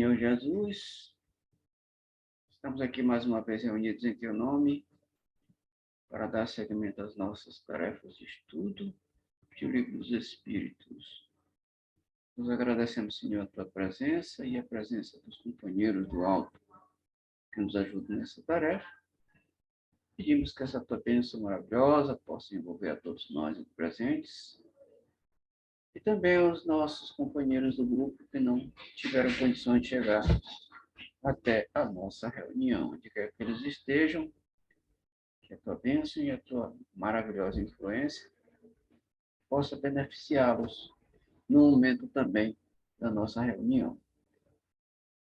Senhor Jesus, estamos aqui mais uma vez reunidos em Teu nome para dar seguimento às nossas tarefas de estudo do Livro dos Espíritos. Nos agradecemos, Senhor, a Tua presença e a presença dos companheiros do alto que nos ajudam nessa tarefa. Pedimos que essa Tua bênção maravilhosa possa envolver a todos nós presentes e também os nossos companheiros do grupo que não tiveram condições de chegar até a nossa reunião. Onde quer que eles estejam, que a Tua bênção e a Tua maravilhosa influência possa beneficiá-los no momento também da nossa reunião.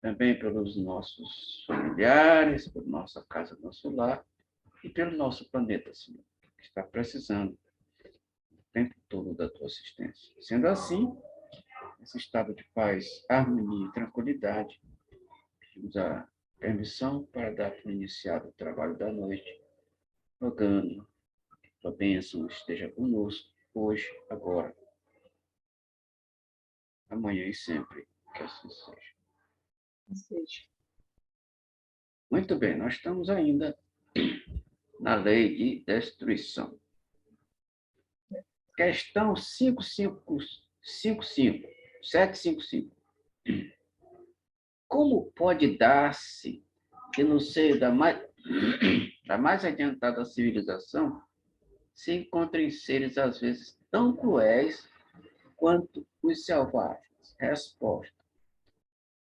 Também pelos nossos familiares, pela nossa casa, nosso lar e pelo nosso planeta, Senhor, que está precisando o tempo todo da Tua assistência. Sendo assim, esse estado de paz, harmonia e tranquilidade, pedimos a permissão para dar por iniciado o trabalho da noite, rogando que a Tua bênção esteja conosco, hoje, agora, amanhã e sempre, que assim seja. Muito bem, nós estamos ainda na lei de destruição. Questão 755. Como pode dar-se que no seio da mais adiantada civilização se encontrem seres às vezes tão cruéis quanto os selvagens? Resposta.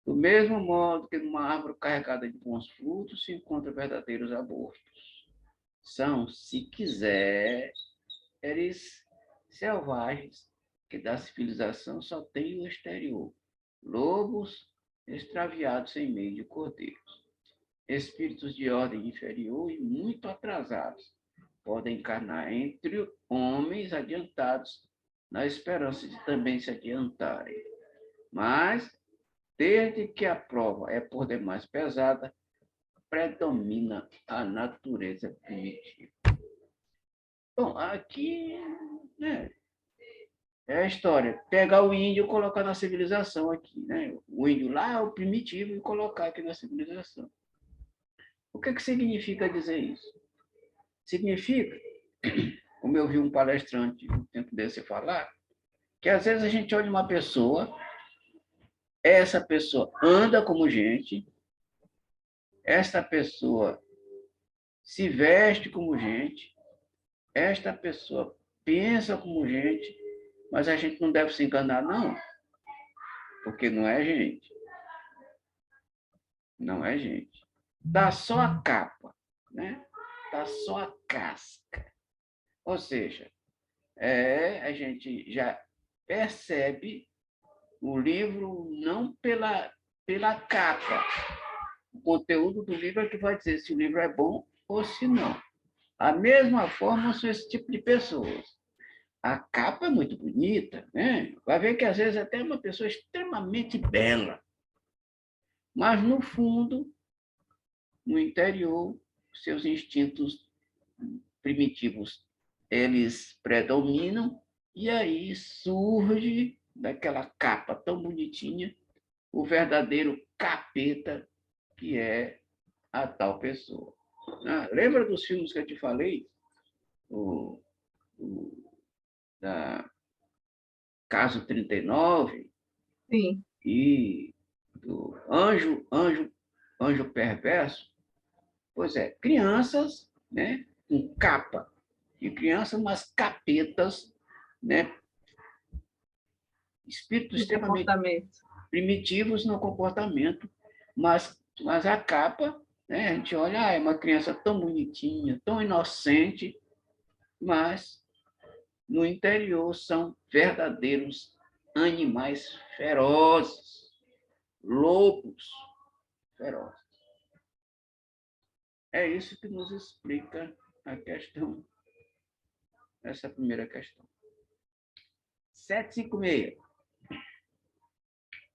Do mesmo modo que numa árvore carregada de bons frutos se encontram verdadeiros abortos. São, se quiser, seres selvagens que da civilização só tem o exterior. Lobos extraviados em meio de cordeiros. Espíritos de ordem inferior e muito atrasados podem encarnar entre homens adiantados na esperança de também se adiantarem. Mas, desde que a prova é por demais pesada, predomina a natureza primitiva. Bom, aqui, né, é a história. Pegar o índio e colocar na civilização aqui, né? O índio lá é o primitivo e colocar aqui na civilização. O que significa dizer isso? Significa, como eu vi um palestrante um tempo desse falar, que às vezes a gente olha uma pessoa, essa pessoa anda como gente, esta pessoa se veste como gente, esta pessoa pensa como gente, mas a gente não deve se enganar, não, porque não é gente. Não é gente. Dá só a capa, né? Dá só a casca. Ou seja, a gente já percebe o livro não pela capa. O conteúdo do livro é que vai dizer se o livro é bom ou se não. A mesma forma são esse tipo de pessoas. A capa é muito bonita, né? Vai ver que às vezes até é uma pessoa extremamente bela. Mas, no fundo, no interior, seus instintos primitivos, eles predominam, e aí surge, daquela capa tão bonitinha, o verdadeiro capeta, que é a tal pessoa. Lembra dos filmes que eu te falei? Da Caso 39? Sim. E do Anjo Perverso? Pois é, crianças, né, com capa de criança, mas capetas, né, espíritos extremamente primitivos no comportamento, mas a capa, né, a gente olha, é uma criança tão bonitinha, tão inocente, mas no interior são verdadeiros animais ferozes, lobos ferozes. É isso que nos explica a questão, essa primeira questão. 756.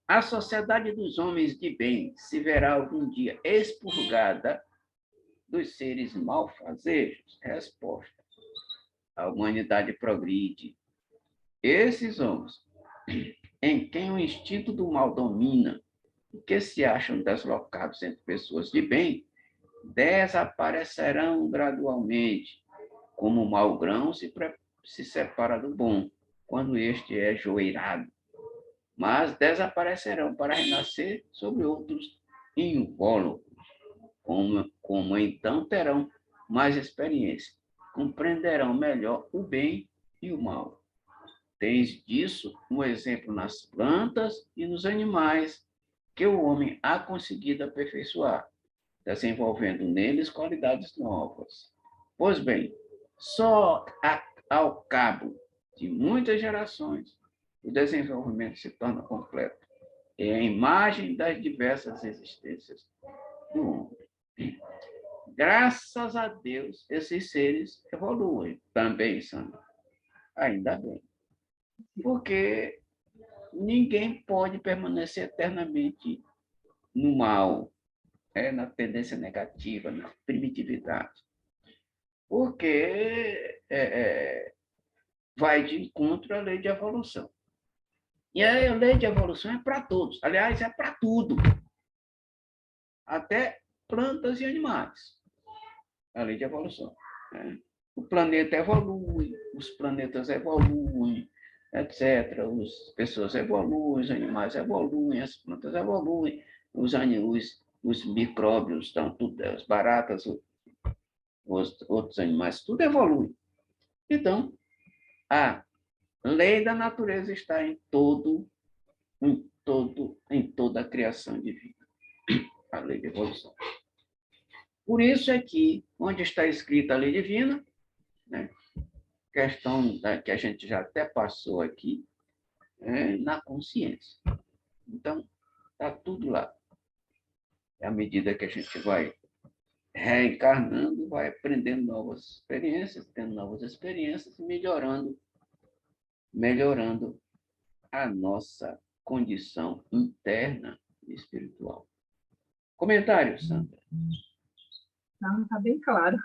A sociedade dos homens de bem se verá algum dia expurgada dos seres malfazejos? Resposta. A humanidade progride. Esses homens, em quem o instinto do mal domina, que se acham deslocados entre pessoas de bem desaparecerão gradualmente, como o mau grão se separa do bom, quando este é joeirado, mas desaparecerão para renascer sobre outros invólucros, como então terão mais experiência, compreenderão melhor o bem e o mal. Tens disso um exemplo nas plantas e nos animais que o homem há conseguido aperfeiçoar, desenvolvendo neles qualidades novas. Pois bem, só ao cabo de muitas gerações o desenvolvimento se torna completo. É a imagem das diversas existências do homem. Graças a Deus, esses seres evoluem também, Sandra. Ainda bem. Porque ninguém pode permanecer eternamente no mal, na tendência negativa, na primitividade. Porque vai de encontro à lei de evolução. E a lei de evolução é para todos. Aliás, é para tudo. Até plantas e animais. A lei de evolução. Né? O planeta evolui, os planetas evoluem, etc. As pessoas evoluem, os animais evoluem, as plantas evoluem, os micróbios, estão tudo, as baratas, os outros animais, tudo evolui. Então, a lei da natureza está em toda a criação divina, a lei de evolução. Por isso é que, onde está escrita a lei divina, né, questão que a gente já até passou aqui, na consciência. Então, está tudo lá. À medida que a gente vai reencarnando, vai aprendendo novas experiências, tendo novas experiências e melhorando a nossa condição interna e espiritual. Comentários, Sandra? Não, está bem claro.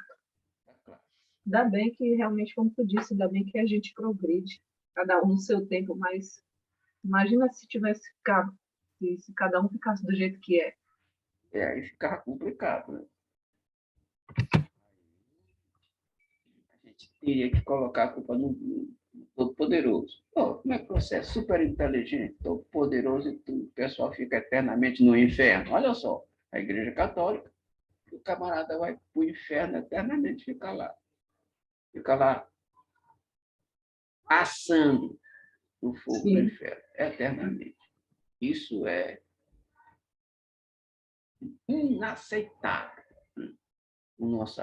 Ainda bem que, realmente, como tu disse, ainda bem que a gente progride, cada um no seu tempo, mas imagina se tivesse ficado, se cada um ficasse do jeito que é. Aí ficava complicado, né? A gente teria que colocar a culpa no Todo-Poderoso. Como é que você é super inteligente, todo-poderoso, e o pessoal fica eternamente no inferno? Olha só, a Igreja Católica, o camarada vai para o inferno eternamente, fica lá assando no fogo do inferno, eternamente. Isso é inaceitável. O nosso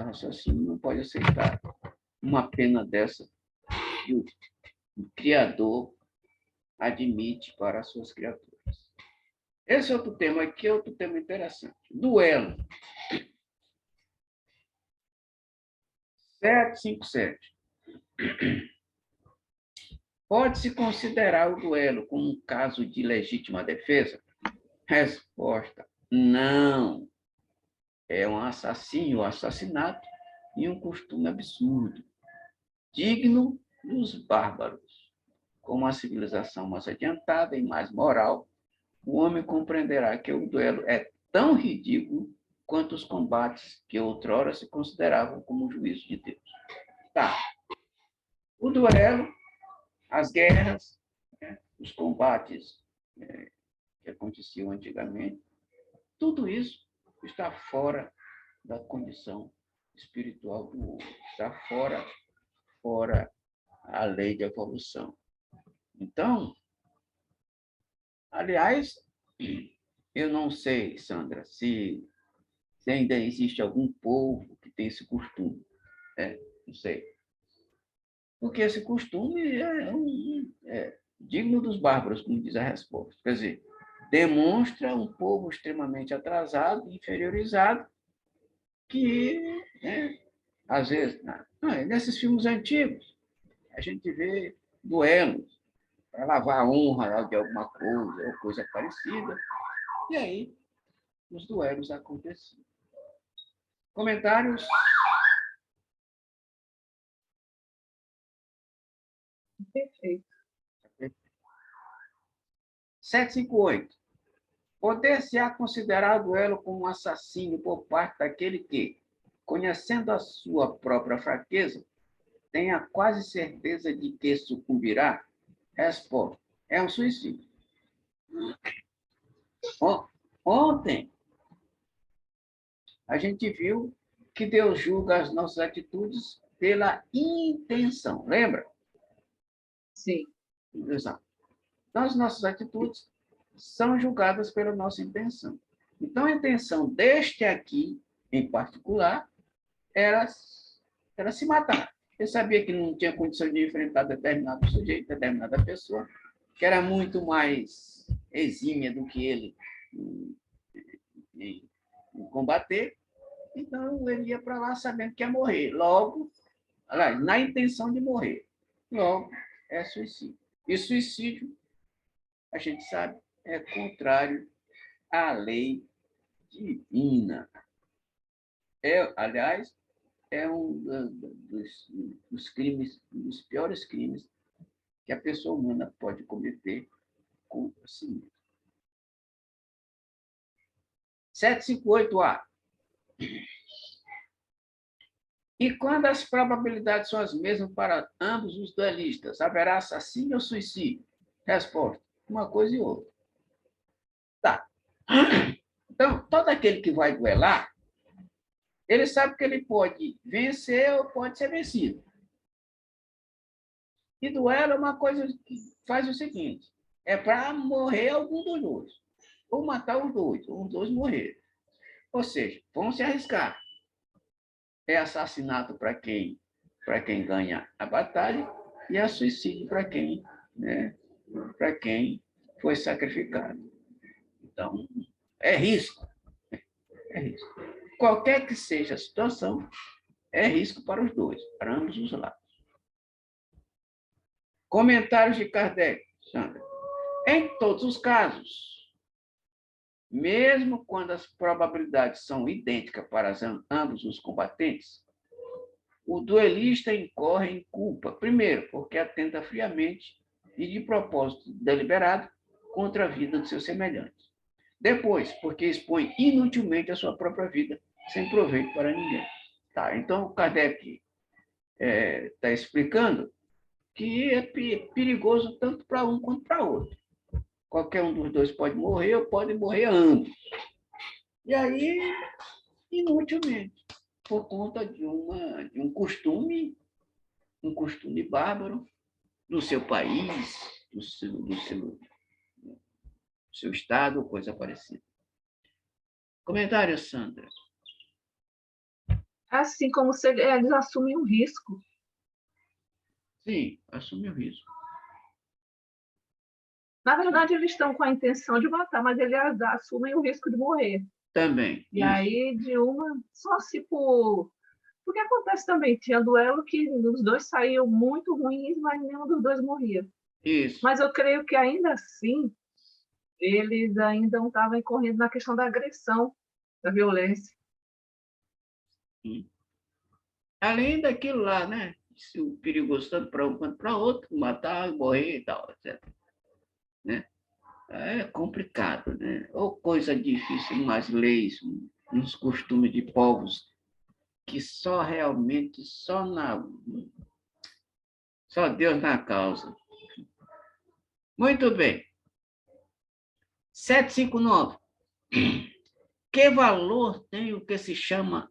raciocínio não pode aceitar uma pena dessa que o Criador admite para as suas criaturas. Esse outro tema aqui é outro tema interessante. Duelo. 757. Pode-se considerar o duelo como um caso de legítima defesa? Resposta: não. É um assassínio, assassinato e um costume absurdo, digno dos bárbaros. Com uma civilização mais adiantada e mais moral, o homem compreenderá que o duelo é tão ridículo quanto os combates que outrora se consideravam como juízo de Deus. Tá. O duelo, as guerras, os combates que aconteciam antigamente, tudo isso está fora da condição espiritual do homem, está fora a lei de evolução. Então, aliás, eu não sei, Sandra, se ainda existe algum povo que tem esse costume. Não sei. Porque esse costume é digno dos bárbaros, como diz a resposta. Quer dizer, demonstra um povo extremamente atrasado, inferiorizado, que, às vezes, nesses filmes antigos, a gente vê duelos para lavar a honra de alguma coisa, ou coisa parecida, e aí os duelos aconteciam. Comentários? Perfeito. 758. Poder-se-á considerar o duelo como um assassínio por parte daquele que, conhecendo a sua própria fraqueza, tenha quase certeza de que sucumbirá? Resposta: é um suicídio. Ontem, a gente viu que Deus julga as nossas atitudes pela intenção. Lembra? Sim. Exato. Então, as nossas atitudes são julgadas pela nossa intenção. Então, a intenção deste aqui, em particular, era se matar. Ele sabia que não tinha condição de enfrentar determinado sujeito, determinada pessoa, que era muito mais exímia do que ele em combater. Então, ele ia para lá sabendo que ia morrer. Logo, na intenção de morrer. Logo, é suicídio. E suicídio, a gente sabe, é contrário à lei divina. Aliás, é um dos crimes, um dos piores crimes que a pessoa humana pode cometer contra si mesma. 758A. E quando as probabilidades são as mesmas para ambos os duelistas, haverá assassínio ou suicídio? Resposta: uma coisa e outra. Tá. Então, todo aquele que vai duelar, ele sabe que ele pode vencer ou pode ser vencido. E duelo é uma coisa que faz o seguinte: é para morrer algum dos dois, ou matar os dois morrer. Ou seja, vão se arriscar. É assassinato para quem ganha a batalha e é suicídio para quem, né, para quem foi sacrificado. Então, é risco. É risco. Qualquer que seja a situação, é risco para os dois, para ambos os lados. Comentários de Kardec, Sandra. Em todos os casos, mesmo quando as probabilidades são idênticas para ambos os combatentes, o duelista incorre em culpa, primeiro, porque atenta friamente e de propósito deliberado contra a vida do seu semelhante. Depois, porque expõe inutilmente a sua própria vida, sem proveito para ninguém. Tá, então, o Kardec está explicando que é perigoso tanto para um quanto para outro. Qualquer um dos dois pode morrer ou pode morrer ambos. E aí, inutilmente, por conta de um costume bárbaro do seu país, do seu estado, coisa parecida. Comentário, Sandra. Assim como se eles assumem um risco. Sim, assume o risco. Na verdade, eles estão com a intenção de matar, mas eles assumem o risco de morrer. Também. E isso. Aí, de uma, só se por... Porque acontece também, tinha duelo que os dois saíam muito ruins, mas nenhum dos dois morria. Isso. Mas eu creio que ainda assim, eles ainda não estavam incorrendo na questão da agressão, da violência. Sim. Além daquilo lá, né? Se o perigoso tanto para um quanto para outro, matar, morrer e tal, etc. Né? É complicado, né? Ou coisa difícil, umas leis, uns costumes de povos que só realmente, só Deus na causa. Muito bem. 759. Que valor tem o que se chama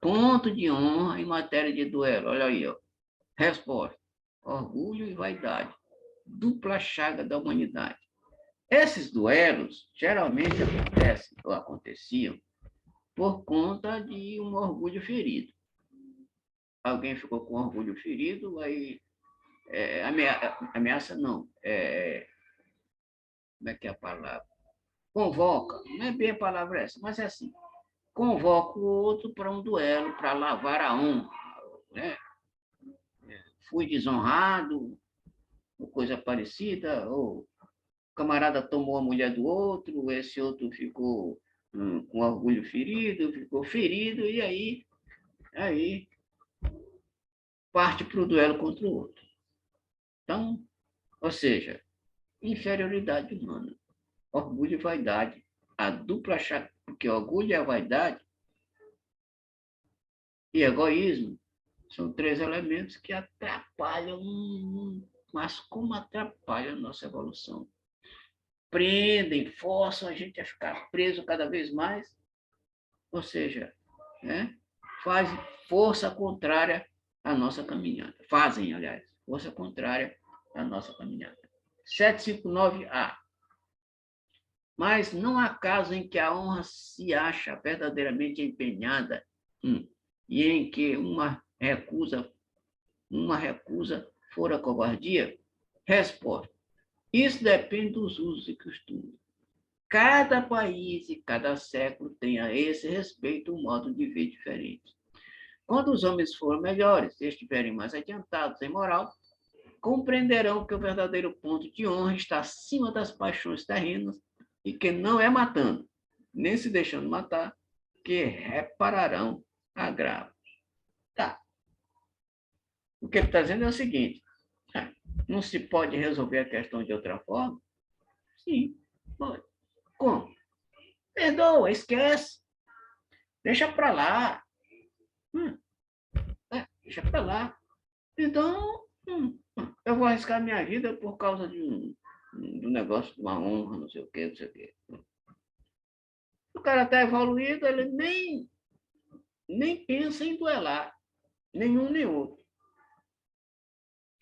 ponto de honra em matéria de duelo? Olha aí, ó. Resposta: orgulho e vaidade. Dupla chaga da humanidade. Esses duelos geralmente acontecem ou aconteciam por conta de um orgulho ferido. Alguém ficou com orgulho ferido, aí ameaça não, como é que é a palavra? Convoca, não é bem a palavra essa, mas é assim, convoca o outro para um duelo, para lavar a honra, né? Fui desonrado, ou coisa parecida, ou o camarada tomou a mulher do outro, esse outro ficou com orgulho ferido, ficou ferido, e aí parte para o duelo contra o outro. Então, ou seja, inferioridade humana, orgulho e vaidade a dupla chave, porque orgulho e a vaidade e egoísmo são três elementos que atrapalham, mas como atrapalham a nossa evolução. Prendem, forçam a gente a ficar preso cada vez mais, ou seja, né, fazem força contrária à nossa caminhada. Fazem, aliás, força contrária à nossa caminhada. 759A. Mas não há caso em que a honra se acha verdadeiramente empenhada e em que uma recusa fora covardia? Resposta: isso depende dos usos e costumes. Cada país e cada século tem a esse respeito um modo de ver diferente. Quando os homens forem melhores e estiverem mais adiantados em moral, compreenderão que o verdadeiro ponto de honra está acima das paixões terrenas e que não é matando, nem se deixando matar, que repararão agravos. Tá. O que ele está dizendo é o seguinte: não se pode resolver a questão de outra forma? Sim, pode. Como? Perdoa, esquece. Deixa para lá. Deixa para lá. Então, eu vou arriscar minha vida por causa de um negócio, de uma honra, não sei o quê, não sei o quê. O cara está evoluído, ele nem pensa em duelar, nenhum nem outro.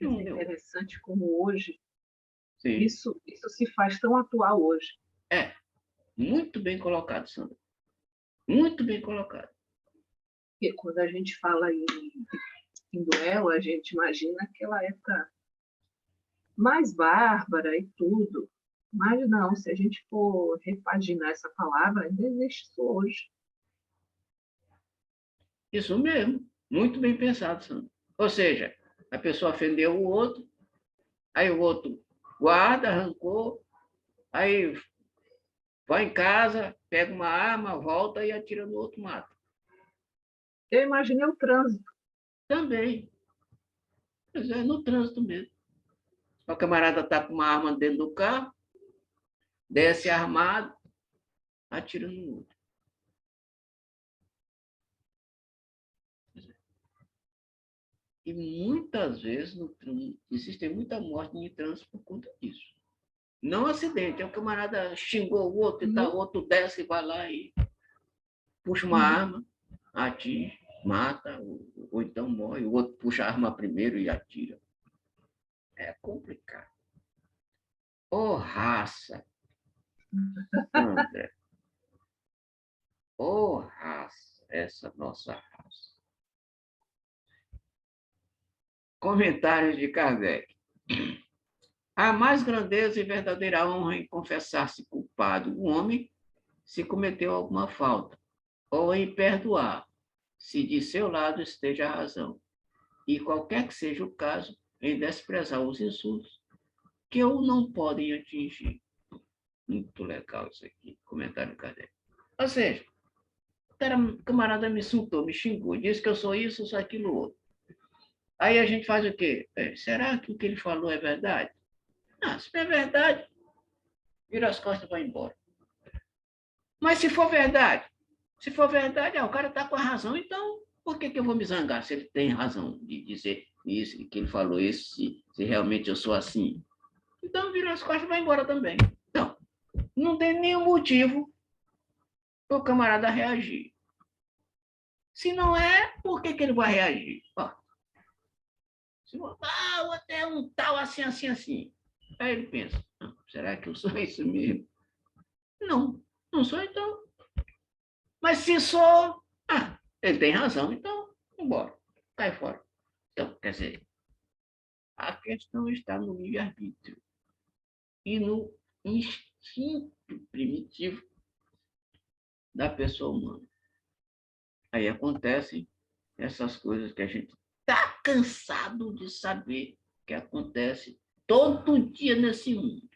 É interessante como hoje, isso se faz tão atual hoje. É, muito bem colocado, Sandra. Muito bem colocado. Porque quando a gente fala em duelo, a gente imagina aquela época mais bárbara e tudo. Mas não, se a gente for repaginar essa palavra, ainda existe isso hoje. Isso mesmo, muito bem pensado, Sandra. Ou seja, a pessoa ofendeu o outro, aí o outro guarda, arrancou, aí vai em casa, pega uma arma, volta e atira no outro mato. Eu imaginei o trânsito. Também. Pois é, no trânsito mesmo. O camarada está com uma arma dentro do carro, desce armado, atira no outro. E muitas vezes existe muita morte em trânsito por conta disso. Não acidente, é o camarada xingou o outro e tal, o outro desce e vai lá e puxa uma arma, atinge, mata, ou então morre, o outro puxa a arma primeiro e atira. É complicado. Ô raça, André. Ô raça, essa nossa raça. Comentários de Kardec. Há mais grandeza e verdadeira honra em confessar-se culpado o homem se cometeu alguma falta, ou em perdoar, se de seu lado esteja a razão, e qualquer que seja o caso, em desprezar os insultos que o não podem atingir. Muito legal isso aqui, comentário Kardec. Ou seja, o camarada me insultou, me xingou, disse que eu sou isso, sou aquilo outro. Aí a gente faz o quê? Será que o que ele falou é verdade? Se não é verdade, vira as costas e vai embora. Mas se for verdade, o cara está com a razão, então por que eu vou me zangar se ele tem razão de dizer isso, que ele falou isso, se realmente eu sou assim? Então vira as costas e vai embora também. Não tem nenhum motivo para o camarada reagir. Se não é, por que ele vai reagir? Se não, é um tal assim, assim, assim. Aí ele pensa, será que eu sou isso mesmo? Não, não sou então. Mas se sou, ele tem razão, então, embora, cai fora. Então, quer dizer, a questão está no livre-arbítrio e no instinto primitivo da pessoa humana. Aí acontecem essas coisas que a gente está cansado de saber que acontece todo dia nesse mundo.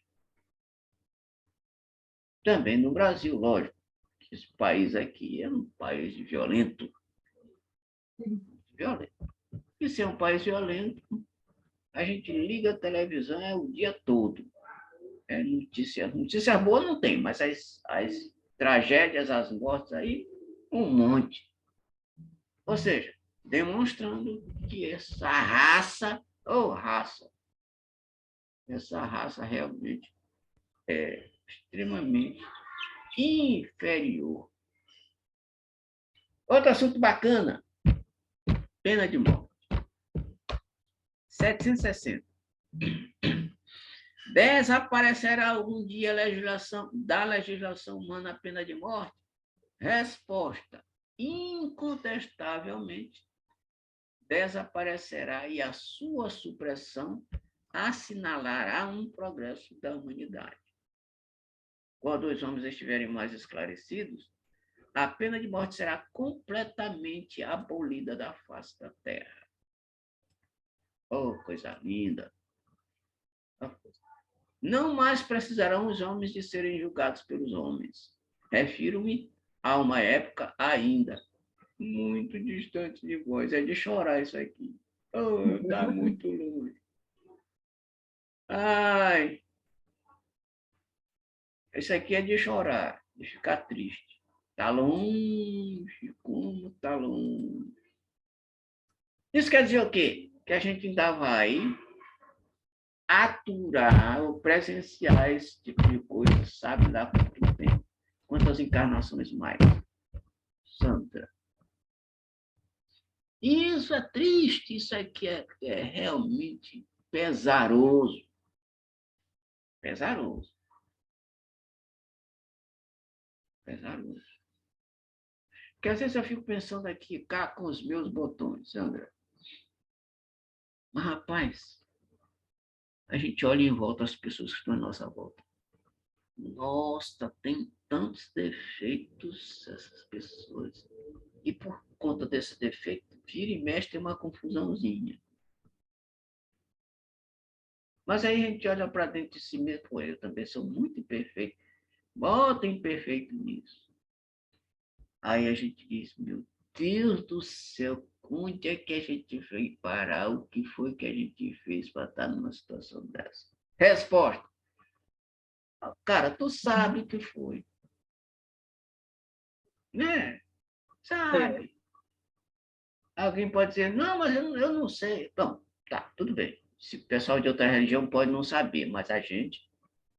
Também no Brasil, lógico. Esse país aqui é um país violento. E se é um país violento, a gente liga a televisão o dia todo. Notícia boa não tem, mas as tragédias, as mortes aí, um monte. Ou seja, demonstrando que essa raça, essa raça realmente é extremamente inferior. Outro assunto bacana, pena de morte. 760. Desaparecerá algum dia da legislação humana a pena de morte? Resposta: incontestavelmente desaparecerá e a sua supressão assinalará um progresso da humanidade. Quando os homens estiverem mais esclarecidos, a pena de morte será completamente abolida da face da terra. Oh, coisa linda! Não mais precisarão os homens de serem julgados pelos homens. Refiro-me a uma época ainda muito distante de vós. É de chorar isso aqui. Oh, está muito longe. Ai, isso aqui é de chorar, de ficar triste. Está longe, como está longe. Isso quer dizer o quê? Que a gente ainda vai aturar ou presenciar esse tipo de coisa, sabe lá quanto tempo, quantas encarnações mais. Sandra. Isso é triste, isso aqui é realmente pesaroso. Pesaroso. Pesaroso. Porque às vezes eu fico pensando aqui, cá com os meus botões, Sandra. Mas, rapaz, a gente olha em volta as pessoas que estão à nossa volta. Nossa, tem tantos defeitos essas pessoas. E por conta desse defeito, vira e mexe tem uma confusãozinha. Mas aí a gente olha para dentro de si mesmo, pô, eu também sou muito imperfeito. Bota imperfeito nisso. Aí a gente diz, meu Deus do céu, onde é que a gente veio parar? O que foi que a gente fez para estar numa situação dessa? Resposta. Cara, tu sabe o que foi. Né? Sabe. Alguém pode dizer, não, mas eu não sei. Bom, tá, tudo bem. Se o pessoal de outra religião pode não saber, mas a gente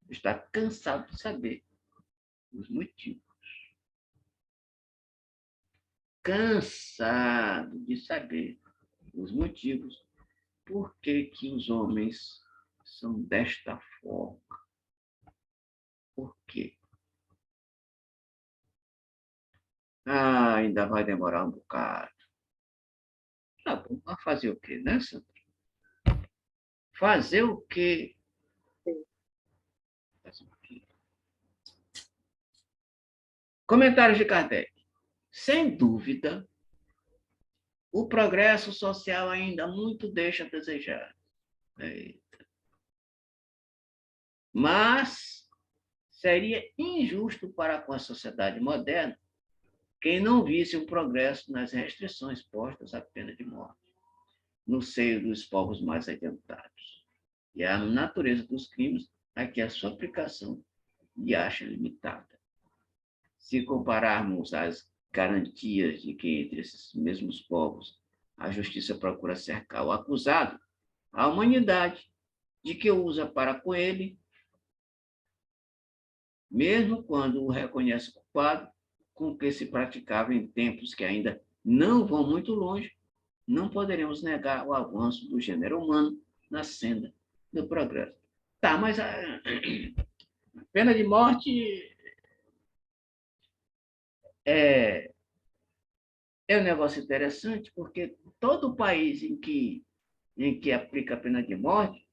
está cansado de saber os motivos. Cansado de saber os motivos por que os homens são desta forma. Por quê? Ah, ainda vai demorar um bocado. Tá bom, mas fazer o quê, né, Sandra? Fazer o quê? Fazer o quê? Comentários de Kardec. Sem dúvida, o progresso social ainda muito deixa a desejar. Mas seria injusto para com a sociedade moderna quem não visse um progresso nas restrições postas à pena de morte, no seio dos povos mais adiantados. E a natureza dos crimes a que a sua aplicação lhe acha limitada. Se compararmos as garantias de que entre esses mesmos povos a justiça procura cercar o acusado, a humanidade de que o usa para com ele, mesmo quando o reconhece culpado, com o que se praticava em tempos que ainda não vão muito longe, não poderemos negar o avanço do gênero humano na senda do progresso. Tá, mas a pena de morte é um negócio interessante, porque todo país em que aplica a pena de morte,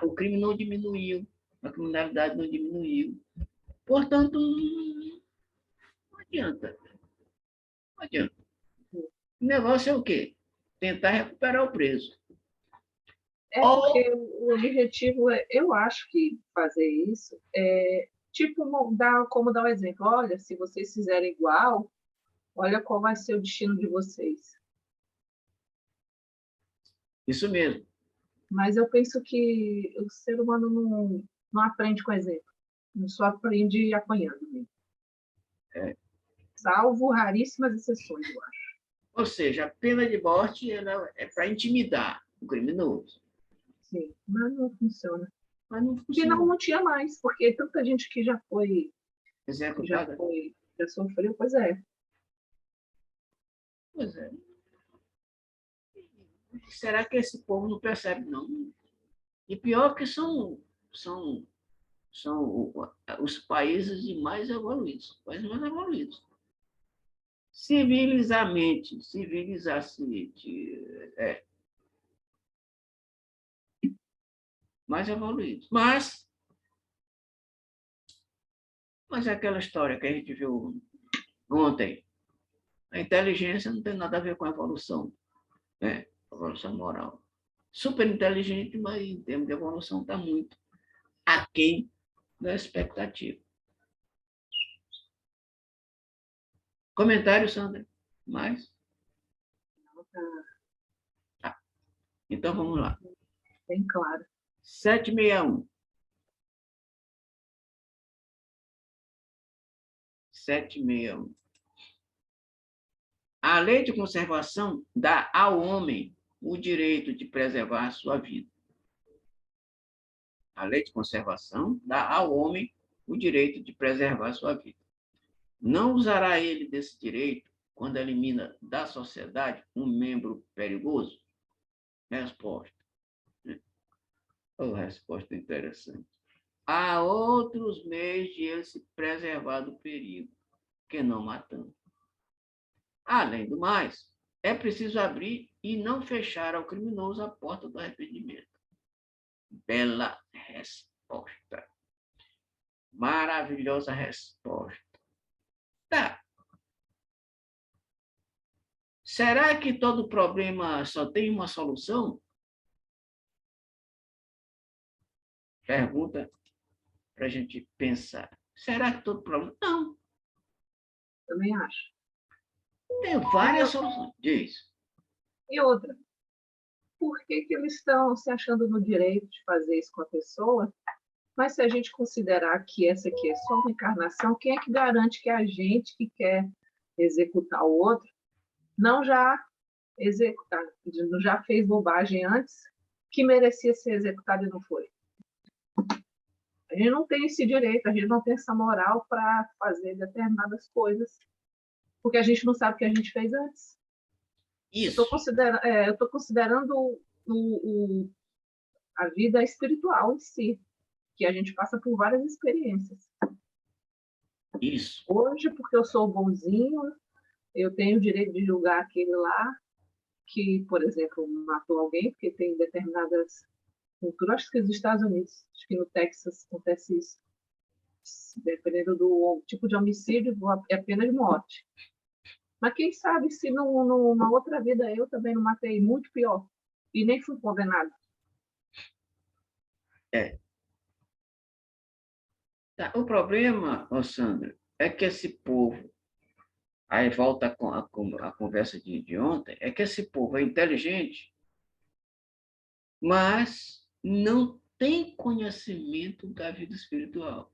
o crime não diminuiu, a criminalidade não diminuiu. Portanto, não adianta. Não adianta. O negócio é o quê? Tentar recuperar o preso. É porque o objetivo é, eu acho que fazer isso é tipo como dar um exemplo. Olha, se vocês fizerem igual, olha qual vai ser o destino de vocês. Isso mesmo. Mas eu penso que o ser humano não aprende com exemplo. Só aprende apanhando mesmo. É. Salvo raríssimas exceções, eu acho. Ou seja, a pena de morte ela é para intimidar o criminoso. Sim, mas não funciona. Mas não Porque funciona. não tinha mais, porque tanta gente que já foi, Executada. já sofreu, pois é. Pois é. Será que esse povo não percebe, não? E pior que são os países mais evoluídos, os países mais evoluídos. Civilizar-se, mais evoluídos. Mas é aquela história que a gente viu ontem. A inteligência não tem nada a ver com a evolução, né? Evolução moral. Super inteligente, mas em termos de evolução está muito aquém da expectativa. Comentário, Sandra? Mais? Tá. Então vamos lá. Bem claro. 761. 761. A lei de conservação dá ao homem o direito de preservar a sua vida. A lei de conservação dá ao homem o direito de preservar a sua vida. Não usará ele desse direito quando elimina da sociedade um membro perigoso? Resposta. Oh, resposta interessante. Há outros meios de ele se preservar do perigo, que não matando. Além do mais, é preciso abrir e não fechar ao criminoso a porta do arrependimento. Bela resposta. Maravilhosa resposta. Tá. Será que todo problema só tem uma solução? Pergunta para a gente pensar. Será que todo problema? Não. Também acho. Tem várias soluções. Diz. E outra, por que eles estão se achando no direito de fazer isso com a pessoa? Mas se a gente considerar que essa aqui é só uma encarnação, quem é que garante que a gente que quer executar o outro não já executar, já fez bobagem antes que merecia ser executado e não foi? A gente não tem esse direito, a gente não tem essa moral para fazer determinadas coisas, porque a gente não sabe o que a gente fez antes. Isso. Eu estou considerando a vida espiritual em si, que a gente passa por várias experiências. Isso. Hoje, porque eu sou bonzinho, eu tenho o direito de julgar aquele lá que, por exemplo, matou alguém, porque tem determinadas culturas, acho que nos Estados Unidos, acho que no Texas acontece isso. Dependendo do tipo de homicídio, é pena de morte. Mas quem sabe se numa outra vida eu também não matei muito pior e nem fui condenado. É. Tá. O problema, Sandra, é que esse povo, aí volta a conversa de ontem, é que esse povo é inteligente, mas não tem conhecimento da vida espiritual.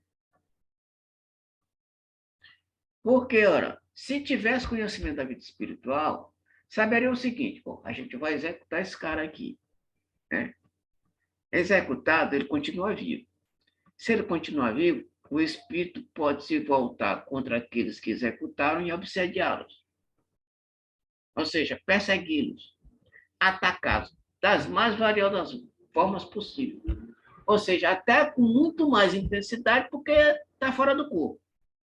Porque, ora, se tivesse conhecimento da vida espiritual, saberia o seguinte: bom, a gente vai executar esse cara aqui, né? Executado, ele continua vivo. Se ele continuar vivo, o espírito pode se voltar contra aqueles que executaram e obsediá-los. Ou seja, persegui-los, atacá-los das mais variadas formas possíveis. Ou seja, até com muito mais intensidade, porque está fora do corpo,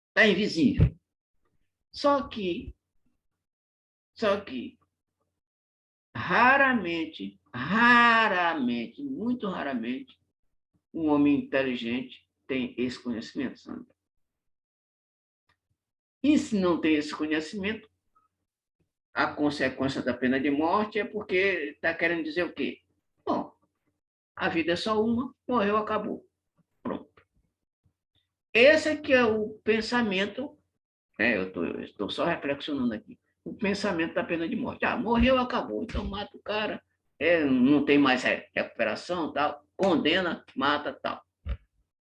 está invisível. Só que, raramente, muito raramente, um homem inteligente tem esse conhecimento, Sandra. E se não tem esse conhecimento, a consequência da pena de morte é porque está querendo dizer o quê? Bom, a vida é só uma, morreu, acabou. Pronto. Esse aqui é o pensamento, né? Eu estou só reflexionando aqui, o pensamento da pena de morte. Ah, morreu, acabou, então mata o cara, não tem mais recuperação, tal, condena, mata, tal.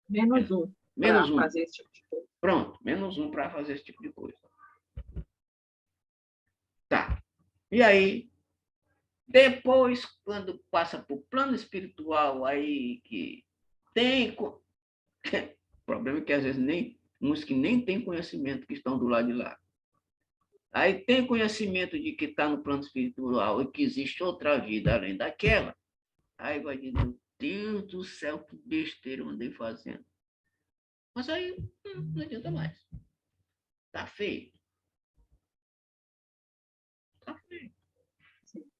Menos um. Menos para um. fazer esse tipo de coisa. Pronto, menos um para fazer esse tipo de coisa. Tá. E aí, depois, quando passa para o plano espiritual, aí que tem... O problema é que às vezes nem uns que nem têm conhecimento que estão do lado de lá. Aí tem conhecimento de que está no plano espiritual e que existe outra vida além daquela. Aí vai dizer, meu Deus do céu, que besteira eu andei fazendo. Mas aí não adianta mais. Tá feio. Tá feio. Sim.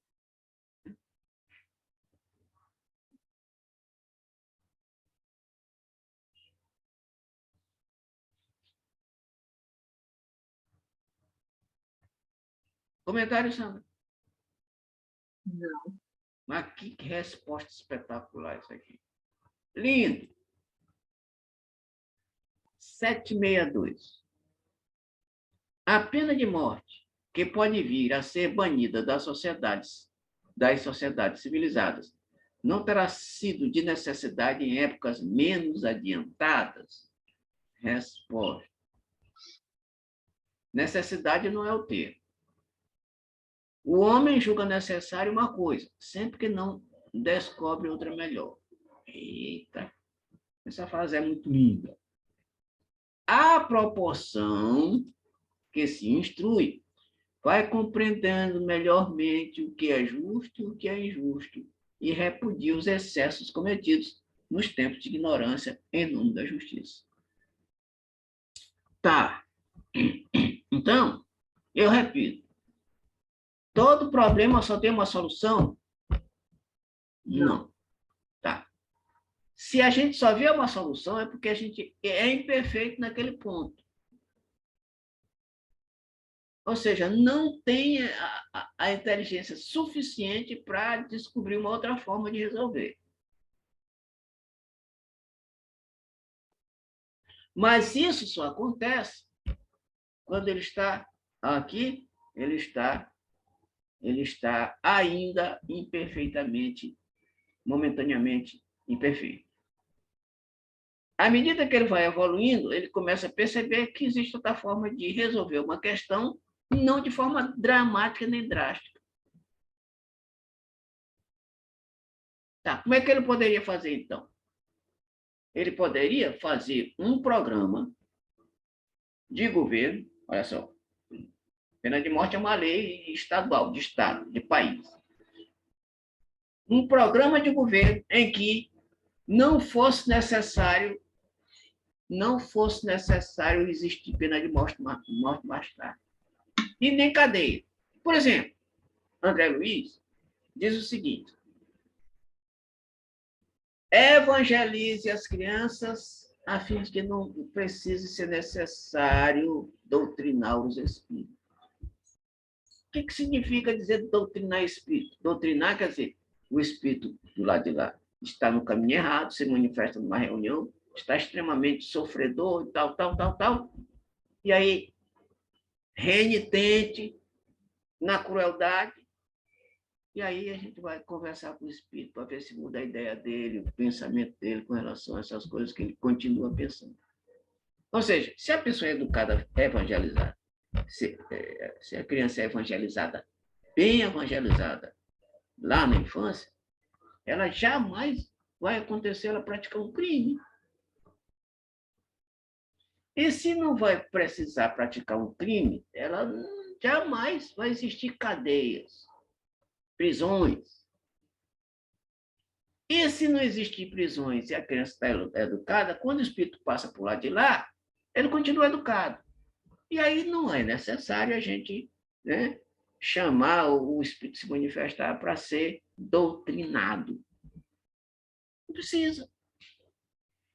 Comentário, Sandra. Não. Mas que resposta espetacular isso aqui. Lindo. 762. A pena de morte, que pode vir a ser banida das sociedades civilizadas, não terá sido de necessidade em épocas menos adiantadas? Resposta. Necessidade não é o termo. O homem julga necessário uma coisa, sempre que não descobre outra melhor. Eita, essa frase é muito linda. À proporção que se instrui, vai compreendendo melhormente o que é justo e o que é injusto e repudia os excessos cometidos nos tempos de ignorância em nome da justiça. Tá. Então, eu repito, todo problema só tem uma solução? Não. Tá. Se a gente só vê uma solução, é porque a gente é imperfeito naquele ponto. Ou seja, não tem a inteligência suficiente para descobrir uma outra forma de resolver. Mas isso só acontece quando ele está aqui, ele está ainda imperfeitamente, momentaneamente imperfeito. À medida que ele vai evoluindo, ele começa a perceber que existe outra forma de resolver uma questão, não de forma dramática nem drástica. Tá, como é que ele poderia fazer, então? Ele poderia fazer um programa de governo, olha só, pena de morte é uma lei estadual, de estado, de país. Um programa de governo em que não fosse necessário existir pena de morte mais tarde. E nem cadeia. Por exemplo, André Luiz diz o seguinte: evangelize as crianças a fim de que não precise ser necessário doutrinar os espíritos. O que significa dizer doutrinar espírito? Doutrinar quer dizer o espírito do lado de lá está no caminho errado, se manifesta numa reunião, está extremamente sofredor, tal. E aí, renitente na crueldade. E aí a gente vai conversar com o espírito para ver se muda a ideia dele, o pensamento dele com relação a essas coisas que ele continua pensando. Ou seja, se a pessoa é educada, é evangelizada, se a criança é evangelizada, bem evangelizada, lá na infância, ela jamais vai acontecer ela praticar um crime. E se não vai precisar praticar um crime, ela jamais vai existir cadeias, prisões. E se não existir prisões e a criança está educada, quando o espírito passa por lá de lá, ele continua educado. E aí não é necessário a gente, né, chamar o espírito se manifestar para ser doutrinado. Não precisa.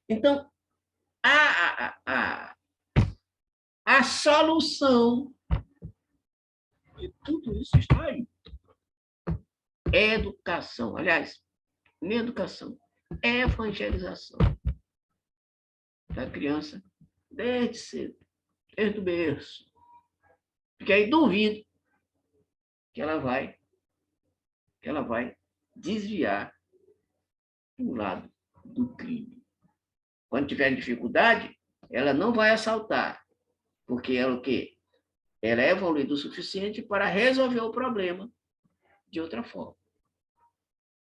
Então, a solução de tudo isso está aí. Educação. Aliás, nem educação, evangelização da criança desde cedo, desde o berço. Porque aí duvido que ela vai desviar para o lado do crime. Quando tiver dificuldade, ela não vai assaltar, porque ela o quê? Ela é evoluída o suficiente para resolver o problema de outra forma.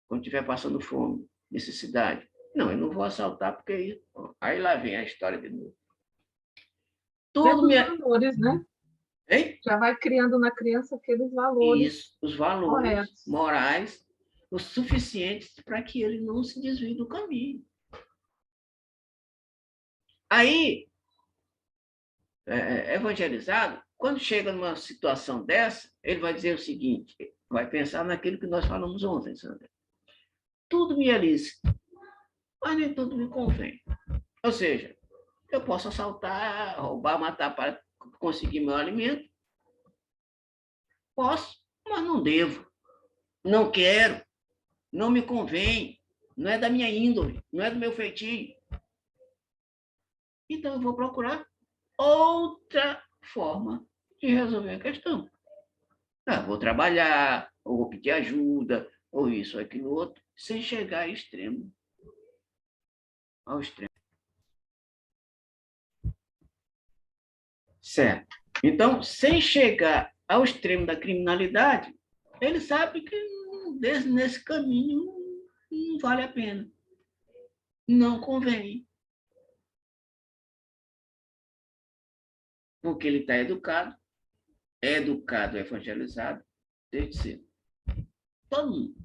Quando estiver passando fome, necessidade, não, eu não vou assaltar porque aí lá vem a história de novo. Tudo Os me... valores, né? Hein? Já vai criando na criança aqueles valores Isso, os valores corretos. morais o suficientes para que ele não se desvie do caminho. Aí, evangelizado, quando chega numa situação dessa, ele vai dizer o seguinte, vai pensar naquilo que nós falamos ontem, Sandra. Tudo me é lícito, mas nem tudo me convém. Ou seja, eu posso assaltar, roubar, matar para conseguir meu alimento. Posso, mas não devo. Não quero, não me convém, não é da minha índole, não é do meu feitio. Então eu vou procurar outra forma de resolver a questão. Vou trabalhar, ou vou pedir ajuda, ou isso, ou aquilo outro, sem chegar ao extremo. Certo. Então, sem chegar ao extremo da criminalidade, ele sabe que nesse caminho não vale a pena. Não convém. Porque ele está educado, evangelizado, desde cedo. Todo mundo.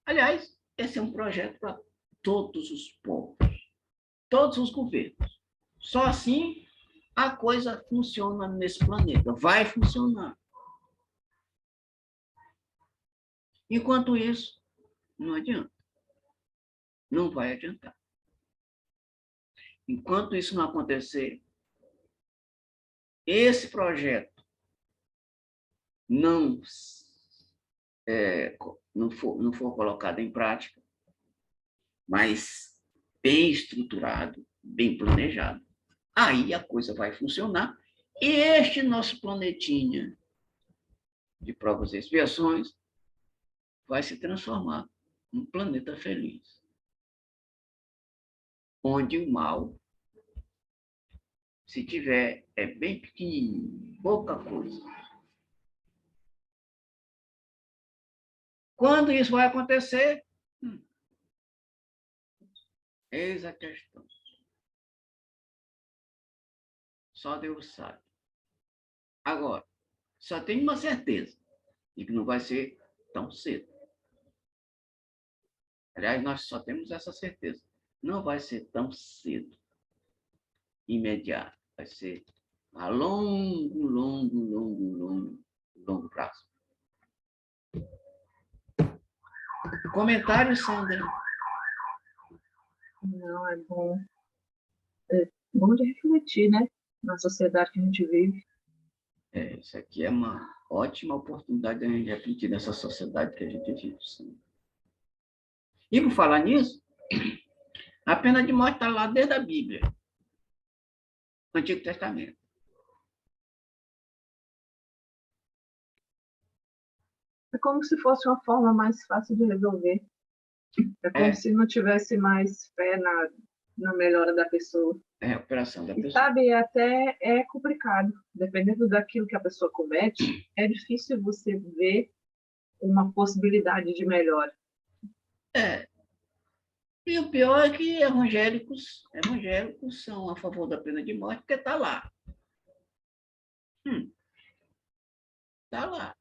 Aliás, esse é um projeto para todos os povos, todos os governos. Só assim a coisa funciona nesse planeta. Vai funcionar. Enquanto isso, não adianta. Não vai adiantar. Enquanto isso não acontecer, esse projeto não for colocado em prática, mas bem estruturado, bem planejado, aí a coisa vai funcionar. E este nosso planetinha de provas e expiações vai se transformar num planeta feliz, onde o mal, se tiver, é bem pequenininho, pouca coisa. Quando isso vai acontecer? Eis a questão. Só Deus sabe. Agora, só tem uma certeza, de que não vai ser tão cedo. Aliás, nós só temos essa certeza. Não vai ser tão cedo, imediato. Vai ser a longo prazo. Comentário, Sandra? Não, é bom. É bom de refletir, né? Na sociedade que a gente vive. Isso aqui é uma ótima oportunidade de a gente refletir nessa sociedade que a gente vive. Sim. E por falar nisso, a pena de morte está lá desde a Bíblia, no Antigo Testamento. É como se fosse uma forma mais fácil de resolver. É como se não tivesse mais fé na melhora da pessoa. É a recuperação da pessoa. E sabe, até é complicado. Dependendo daquilo que a pessoa comete, é difícil você ver uma possibilidade de melhora. E o pior é que evangélicos são a favor da pena de morte, porque está lá. Está lá.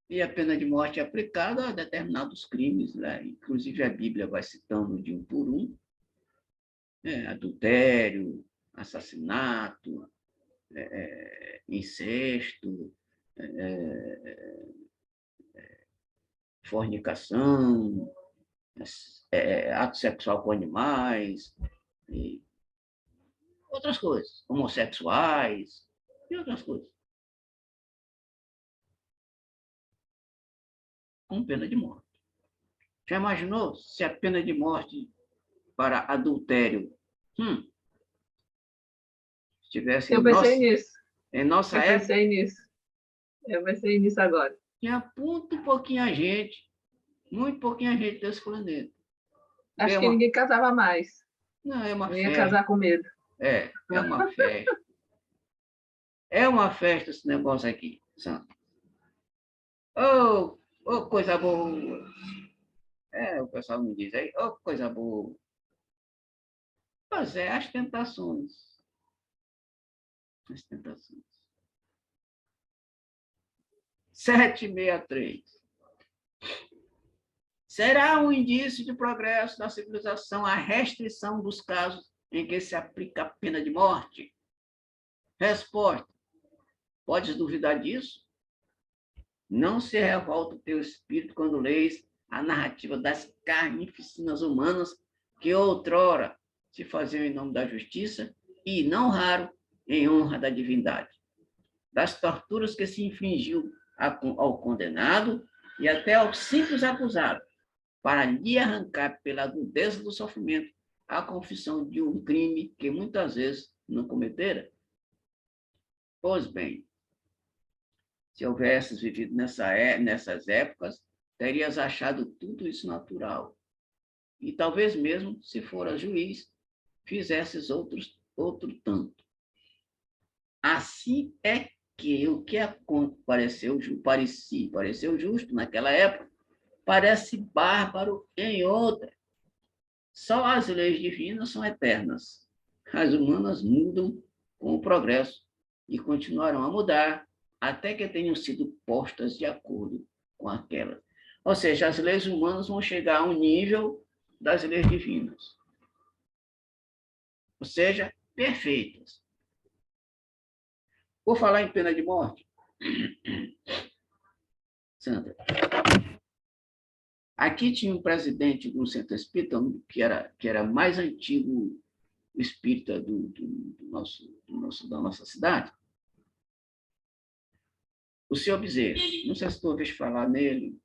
E a pena de morte é aplicada a determinados crimes, né? Inclusive a Bíblia vai citando de um por um, adultério, assassinato, incesto, fornicação, ato sexual com animais, e outras coisas, homossexuais e outras coisas. Com pena de morte. Já imaginou se a pena de morte para adultério estivesse Eu pensei nisso. Em nossa época? Eu pensei nisso agora. Tinha muito pouquinha gente, muito pouquinha gente desse planeta. Acho que ninguém casava mais. Não, é uma Eu ia festa. casar com medo. É uma festa. É uma festa esse negócio aqui, Santo. Oh, oh, coisa boa. O pessoal me diz aí, oh, coisa boa. Pois é, as tentações. As tentações. 763. Será um indício de progresso da civilização a restrição dos casos em que se aplica a pena de morte? Resposta. Podes duvidar disso? Não se revolta o teu espírito quando lês a narrativa das carnificinas humanas que outrora se faziam em nome da justiça e, não raro, em honra da divindade. Das torturas que se infligiu ao condenado e até ao simples acusado, para lhe arrancar pela agudeza do sofrimento a confissão de um crime que muitas vezes não cometera? Pois bem, se houvesses vivido nessas épocas, terias achado tudo isso natural. E talvez mesmo, se fora juiz, fizesses outro tanto. Assim é que o que pareceu justo naquela época, parece bárbaro em outra. Só as leis divinas são eternas. As humanas mudam com o progresso e continuarão a mudar até que tenham sido postas de acordo com aquelas. Ou seja, as leis humanas vão chegar ao nível das leis divinas. Ou seja, perfeitas. Vou falar em pena de morte. Sandra. Aqui tinha um presidente do centro espírita, que era mais antigo espírita da nossa cidade, o senhor Bezerra. Não sei se tu ouviste falar nele,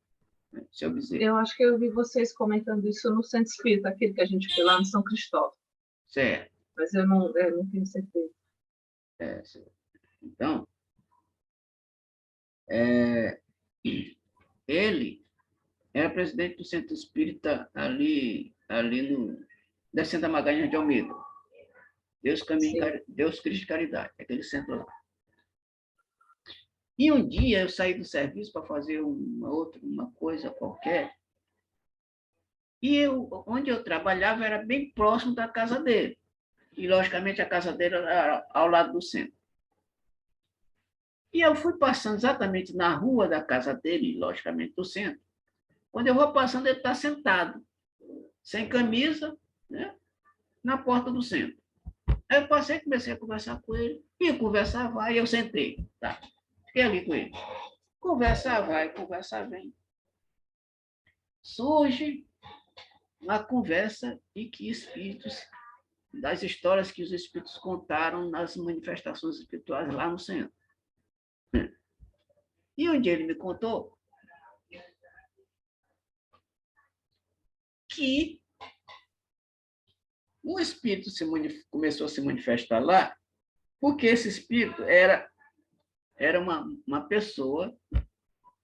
né? Senhor Bezerra. Eu acho que eu vi vocês comentando isso no Centro Espírita, aquele que a gente foi lá no São Cristóvão. Certo. Mas eu não tenho certeza. Então, ele era presidente do centro espírita ali no descendo a Magalhães de Almeida. Deus Cristo Caridade, aquele centro lá. E um dia eu saí do serviço para fazer uma coisa qualquer, e onde eu trabalhava era bem próximo da casa dele. E, logicamente, a casa dele era ao lado do centro. E eu fui passando exatamente na rua da casa dele, logicamente, do centro. Quando eu vou passando, ele está sentado, sem camisa, né, na porta do centro. Aí eu passei, comecei a conversar com ele, e conversar vai, e eu sentei. Tá? Fiquei ali com ele. Conversar vai, conversar vem. Surge uma conversa e que espíritos, das histórias que os espíritos contaram nas manifestações espirituais lá no centro. E um dia ele me contou que um espírito começou a se manifestar lá, porque esse espírito era uma pessoa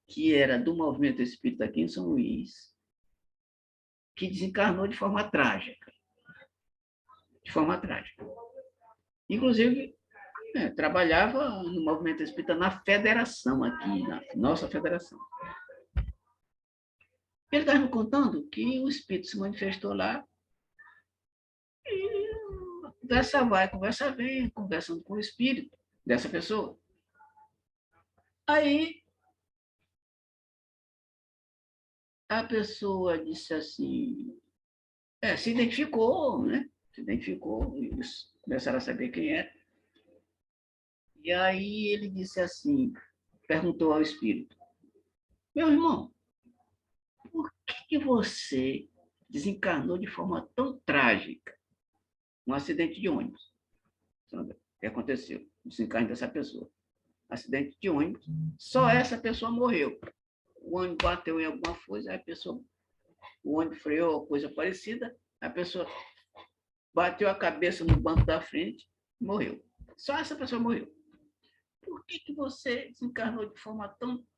que era do movimento espírita aqui em São Luís, que desencarnou de forma trágica. De forma trágica. Inclusive, trabalhava no movimento espírita na federação aqui, na nossa federação. Ele estava me contando que o espírito se manifestou lá e conversa vai, conversa vem, conversando com o espírito dessa pessoa. Aí a pessoa disse assim, se identificou, né? Se identificou, eles começaram a saber quem é. E aí ele disse assim, perguntou ao espírito, meu irmão, por que você desencarnou de forma tão trágica? Um acidente de ônibus. O que aconteceu? O desencarne dessa pessoa. Acidente de ônibus. Só essa pessoa morreu. O ônibus bateu em alguma coisa, o ônibus freou, coisa parecida, a pessoa bateu a cabeça no banco da frente e morreu. Só essa pessoa morreu. Por que você desencarnou de forma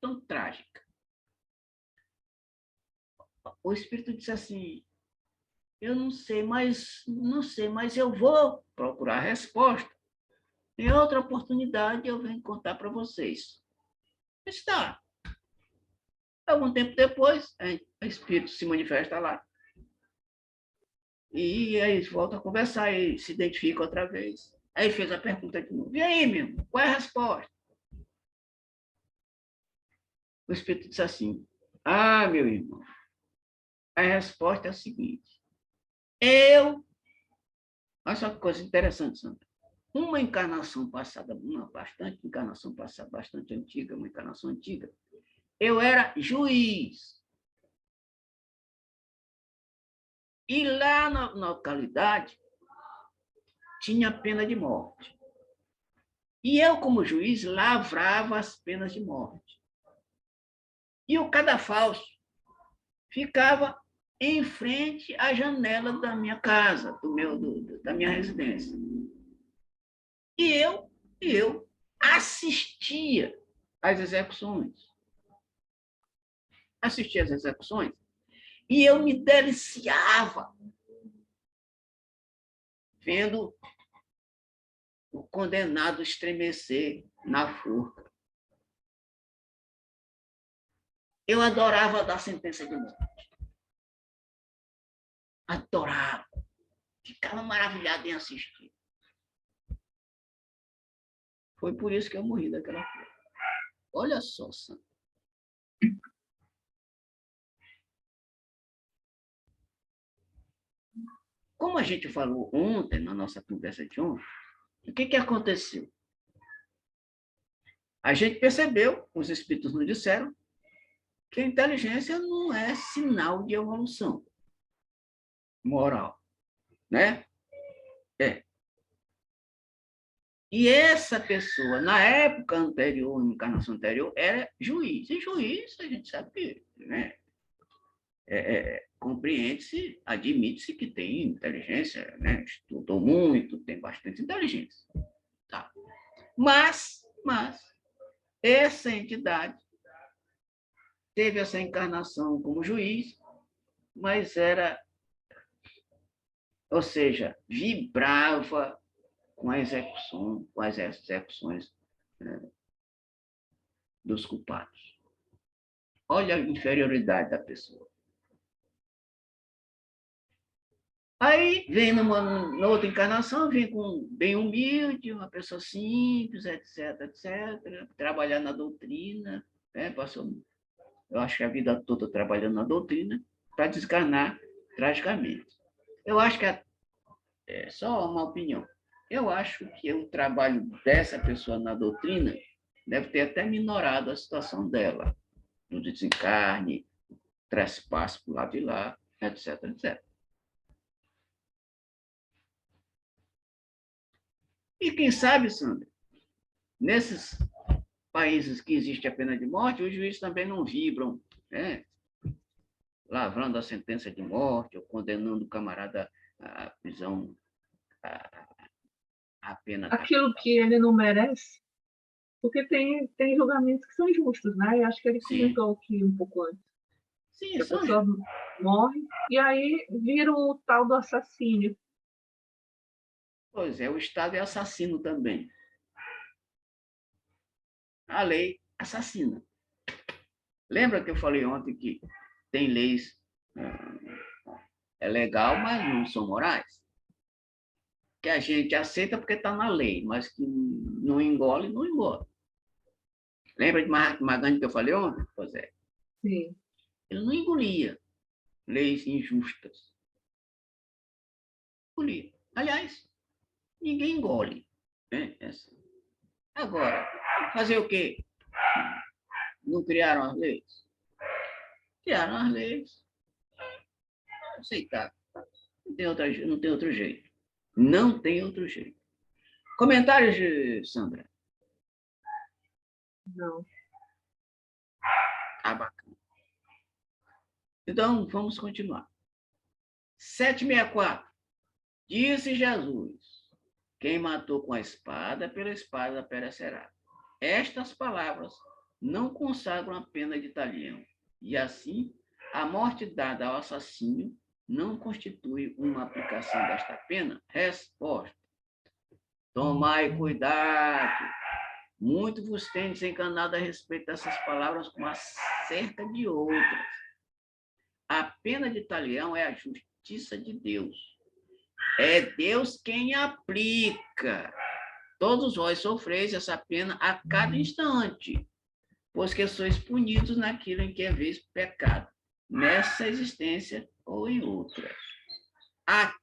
tão trágica? O espírito disse assim, eu não sei, mas eu vou procurar a resposta. Em outra oportunidade, eu venho contar para vocês. Está. Algum tempo depois, o espírito se manifesta lá. E aí volta a conversar e se identifica outra vez. Aí fez a pergunta de novo. E aí, meu irmão, qual é a resposta? O espírito disse assim: ah, meu irmão, a resposta é a seguinte. Olha só que coisa interessante, Sandra. Uma encarnação passada, bastante antiga, uma encarnação antiga, eu era juiz. E lá na localidade tinha pena de morte. E eu, como juiz, lavrava as penas de morte. E o cadafalso ficava em frente à janela da minha casa, da minha residência. E eu assistia às execuções. Assistia às execuções e eu me deliciava vendo o condenado estremecer na forca. Eu adorava dar sentença de morte. Adorava. Ficava maravilhado em assistir. Foi por isso que eu morri daquela forma. Olha só, Sam. Como a gente falou ontem, na nossa conversa de ontem, o que aconteceu? A gente percebeu, os espíritos nos disseram, que a inteligência não é sinal de evolução moral, né? É. E essa pessoa, na época anterior, na encarnação anterior, era juiz. E juiz, a gente sabe que, né? Compreende-se, admite-se que tem inteligência, né? Estudou muito, tem bastante inteligência. Tá? Mas essa entidade teve essa encarnação como juiz, mas era, ou seja, vibrava com a execução, com as execuções, né, dos culpados. Olha a inferioridade da pessoa. Aí vem na outra encarnação, vem bem humilde, uma pessoa simples, etc, trabalhar na doutrina, né? Passou, eu acho que a vida toda trabalhando na doutrina, para desencarnar tragicamente. Eu acho que é só uma opinião. Eu acho que o trabalho dessa pessoa na doutrina deve ter até minorado a situação dela, no desencarne, trespasse para o lado de lá, etc. E quem sabe, Sandra, nesses países que existe a pena de morte, os juízes também não vibram, né? Lavrando a sentença de morte ou condenando o camarada à prisão, à pena Aquilo capital. que ele não merece, porque tem julgamentos que são injustos, né? Eu acho que ele Sim, comentou aqui um pouco antes. sim, Que a são. pessoa morre e aí vira o tal do assassínio. Pois é, o Estado é assassino também. A lei assassina. Lembra que eu falei ontem que tem leis, é legal, mas não são morais? Que a gente aceita porque está na lei, mas que não engole, não engole. Lembra de Mahatma Gandhi que eu falei ontem? Pois é. Sim. Ele não engolia leis injustas. Engolia. Aliás, ninguém engole. Né? Agora, fazer o quê? Não criaram as leis? Criaram as leis. Aceitar. Não tem outro jeito. Não tem outro jeito. Comentários, Sandra? Não. Ah, bacana. Então, vamos continuar. 764. Disse Jesus: quem matou com a espada, pela espada perecerá. Estas palavras não consagram a pena de talhão. E assim, a morte dada ao assassino não constitui uma aplicação desta pena? Resposta. Tomai cuidado. Muito vos tem desenganado a respeito dessas palavras como acerca de outras. A pena de talião é a justiça de Deus. É Deus quem aplica. Todos vós sofreis essa pena a cada instante, pois que sois punidos naquilo em que haveis pecado, nessa existência ou em outra.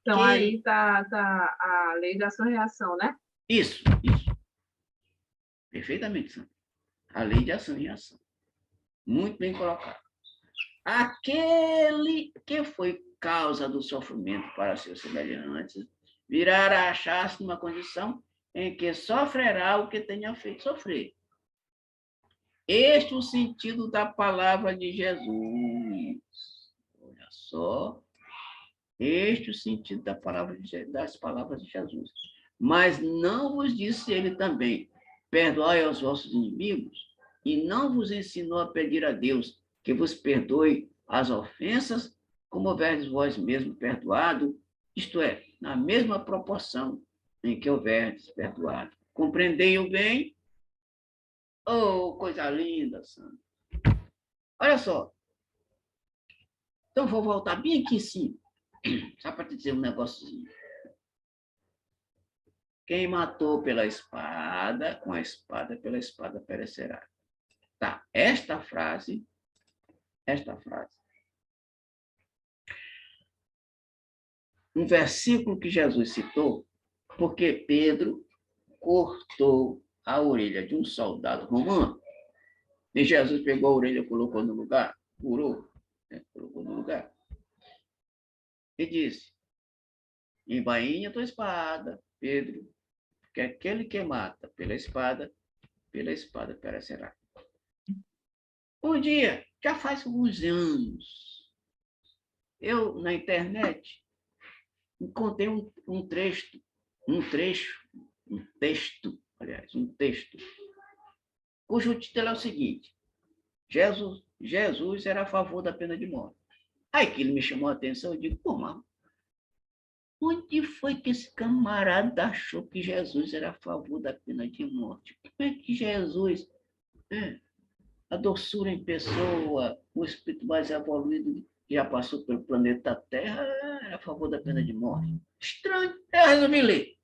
Então, aí tá a lei da ação e reação, né? Isso. Perfeitamente, Sandra. A lei de ação e reação. Muito bem colocado. Aquele que foi causa do sofrimento para seus semelhantes virá a achar-se numa condição em que sofrerá o que tenha feito sofrer. Este é o sentido da palavra de Jesus. Olha só. Este é o sentido das palavras de Jesus. Mas não vos disse ele também, perdoai aos vossos inimigos, e não vos ensinou a pedir a Deus que vos perdoe as ofensas, como houverdes vós mesmo perdoado, isto é, na mesma proporção em que houverdes perdoado. Compreendei-o bem? Oh, coisa linda, Sandra. Olha só. Então, vou voltar bem aqui em cima, só para te dizer um negócio. Quem matou pela espada, com a espada, pela espada perecerá. Tá, esta frase, um versículo que Jesus citou, porque Pedro cortou a orelha de um soldado romano, e Jesus pegou a orelha e colocou no lugar, curou, né? Colocou no lugar, e disse, embainha tua espada, Pedro, que aquele que mata pela espada perecerá. Um dia, já faz alguns anos, eu, na internet, encontrei um texto, cujo título é o seguinte, Jesus era a favor da pena de morte. Aí aquilo me chamou a atenção, eu digo, pô, mas onde foi que esse camarada achou que Jesus era a favor da pena de morte? Como é que Jesus, a doçura em pessoa, o espírito mais evoluído que já passou pelo planeta Terra, era a favor da pena de morte? Estranho. Eu resolvi ler.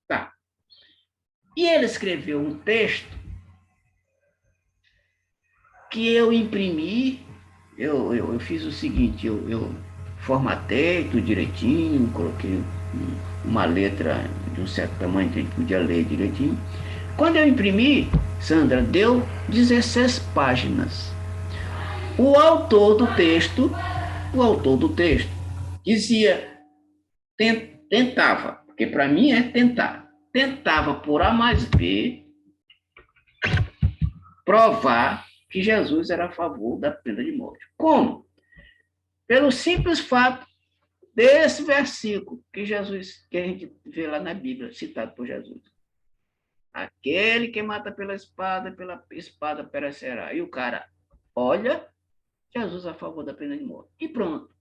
Tá. E ele escreveu um texto que eu imprimi, eu fiz o seguinte, eu formatei tudo direitinho, coloquei uma letra de um certo tamanho que a gente podia ler direitinho. Quando eu imprimi, Sandra, deu 16 páginas. O autor do texto dizia, tentava, porque para mim é tentava por A mais B provar que Jesus era a favor da pena de morte. Como? Pelo simples fato desse versículo que a gente vê lá na Bíblia, citado por Jesus. Aquele que mata pela espada perecerá. E o cara olha, Jesus a favor da pena de morte. E pronto.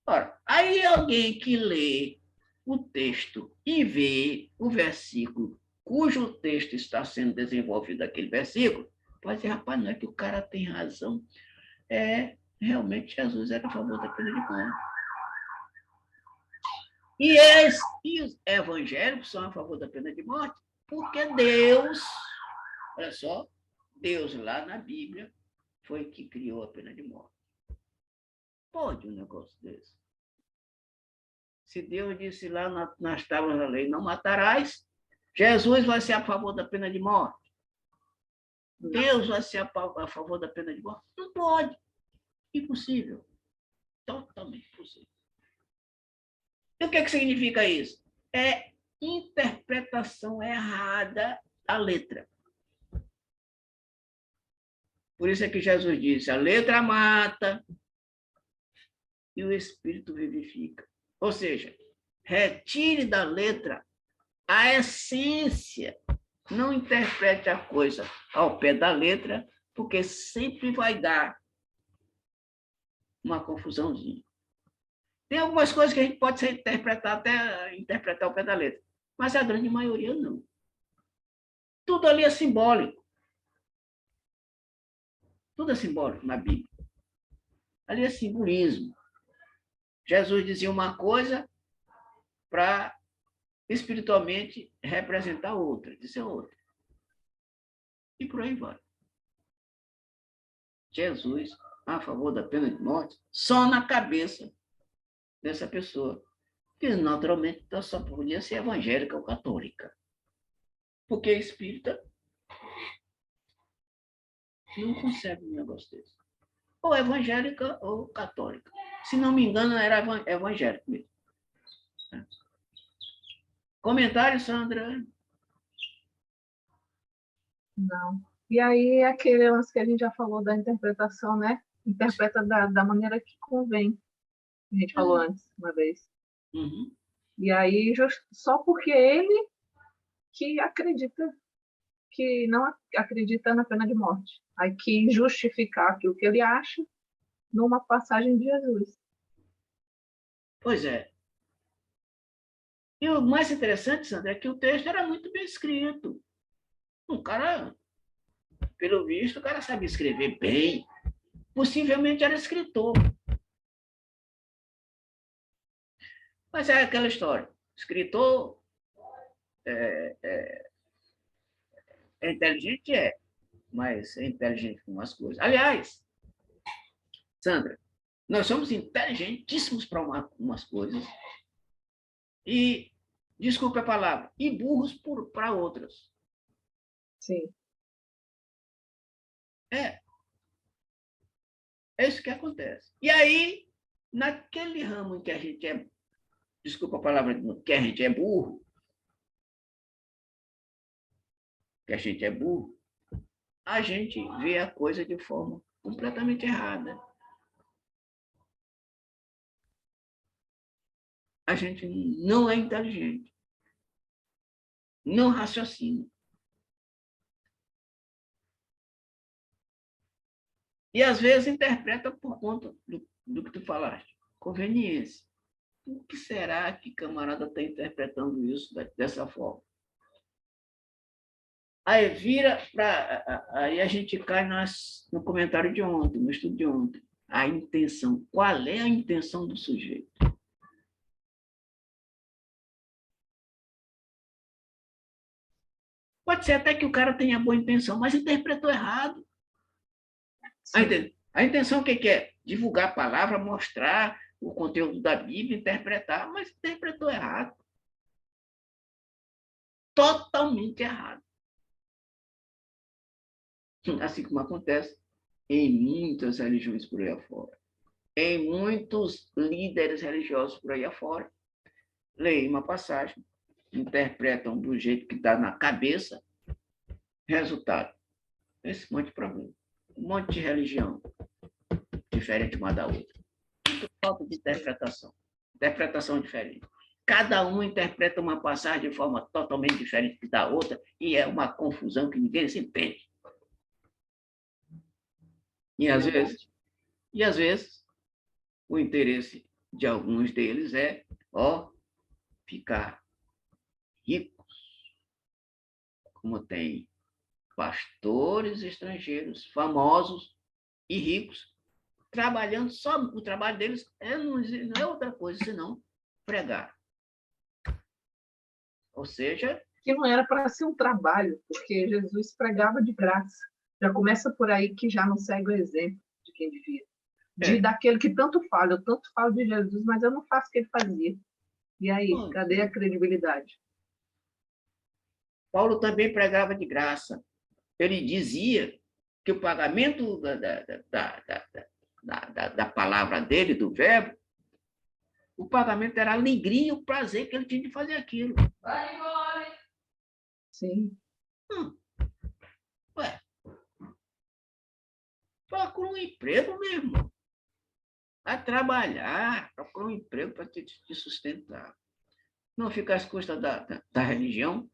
Ora, aí alguém que lê o texto e vê o versículo cujo texto está sendo desenvolvido aquele versículo, pode dizer, rapaz, não é que o cara tem razão. Realmente Jesus era a favor da pena de morte. E os evangélicos são a favor da pena de morte, porque Deus, olha só, Deus lá na Bíblia foi que criou a pena de morte. Pode um negócio desse? Se Deus disse lá nas tábuas da lei, não matarás, Jesus vai ser a favor da pena de morte? Deus vai ser a favor da pena de morte? Não pode. Impossível. Totalmente impossível. E o que significa isso? É interpretação errada da letra. Por isso é que Jesus disse, a letra mata e o Espírito vivifica. Ou seja, retire da letra a essência. Não interprete a coisa ao pé da letra, porque sempre vai dar uma confusãozinha. Tem algumas coisas que a gente pode interpretar o pé da letra, mas a grande maioria não. Tudo ali é simbólico. Tudo é simbólico na Bíblia. Ali é simbolismo. Jesus dizia uma coisa para espiritualmente representar outra, dizer outra. E por aí vai. Jesus a favor da pena de morte só na cabeça dessa pessoa, que naturalmente só podia ser evangélica ou católica. Porque espírita não concebe um negócio desse. Ou evangélica ou católica. Se não me engano, era evangélico mesmo. Comentário, Sandra? Não. E aí, aquele lance que a gente já falou da interpretação, né? Interpreta da maneira que convém. A gente falou antes, uma vez. Uhum. E aí, só porque ele que acredita, que não acredita na pena de morte. Aí que justificar aquilo que ele acha numa passagem de Jesus. Pois é. E o mais interessante, Sandra, é que o texto era muito bem escrito. O cara, pelo visto, o cara sabia escrever bem. Possivelmente era escritor. Mas é aquela história. Escritor é inteligente? É. Mas é inteligente com umas coisas. Aliás, Sandra, nós somos inteligentíssimos para umas coisas e, desculpe a palavra, e burros para outras. Sim. É isso que acontece. E aí, naquele ramo em que a gente é, desculpa a palavra, que a gente é burro, que a gente é burro, a gente vê a coisa de forma completamente errada. A gente não é inteligente, não raciocina. E, às vezes, interpreta por conta do que tu falaste, conveniência. Por que será que camarada está interpretando isso dessa forma? Aí vira para. Aí a gente cai no comentário de ontem, no estudo de ontem. A intenção. Qual é a intenção do sujeito? Pode ser até que o cara tenha boa intenção, mas interpretou errado. A intenção o que é? Divulgar a palavra, mostrar o conteúdo da Bíblia, interpretar, mas interpretou errado. Totalmente errado. Assim como acontece em muitas religiões por aí afora. Em muitos líderes religiosos por aí afora. Leem uma passagem, interpretam do jeito que está na cabeça, resultado, esse monte de problema. Um monte de religião diferente uma da outra. Muito falta de interpretação. Interpretação diferente. Cada um interpreta uma passagem de forma totalmente diferente da outra e é uma confusão que ninguém se entende. E às vezes, o interesse de alguns deles é, ficar ricos, como tem pastores estrangeiros famosos e ricos trabalhando só, o trabalho deles não é outra coisa senão pregar. Ou seja, que não era para ser um trabalho, porque Jesus pregava de graça. Já começa por aí que já não segue o exemplo de quem devia. Daquele que tanto fala, eu tanto falo de Jesus, mas eu não faço o que ele fazia. E aí, cadê a credibilidade? Paulo também pregava de graça. Ele dizia que o pagamento da palavra dele, do verbo, o pagamento era a alegria e o prazer que ele tinha de fazer aquilo. Vai embora! Sim. Ué, procura um emprego, meu irmão. Vai trabalhar, procura um emprego para te sustentar. Não fica às custas da religião,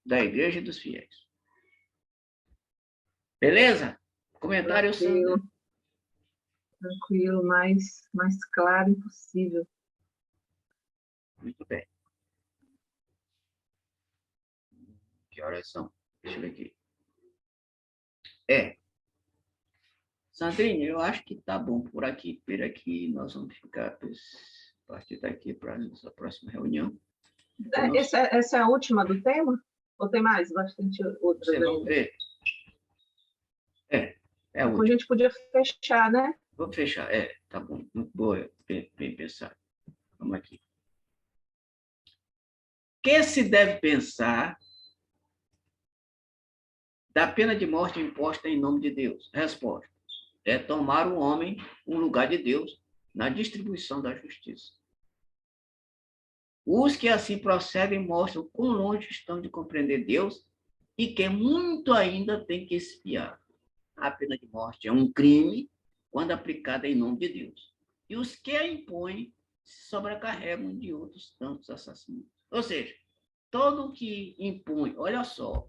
da igreja e dos fiéis. Beleza? Comentário, Sandra. tranquilo, mais claro impossível. Muito bem. Que horas são? Deixa eu ver aqui. Sandrine, eu acho que tá bom por aqui. Por aqui nós vamos ficar a partir daqui para a nossa próxima reunião. Essa é a última do tema? Ou tem mais? Bastante outras Você vai ainda? ver. É a Depois última. a gente podia fechar, né? Vamos fechar. Tá bom. Muito boa. Bem pensado. Vamos aqui. O que se deve pensar da pena de morte imposta em nome de Deus? Resposta. É tomar o homem um lugar de Deus na distribuição da justiça. Os que assim procedem mostram quão longe estão de compreender Deus e que muito ainda tem que expiar. A pena de morte é um crime quando aplicada em nome de Deus. E os que a impõem se sobrecarregam de outros tantos assassinatos. Ou seja, todo que impõe, olha só,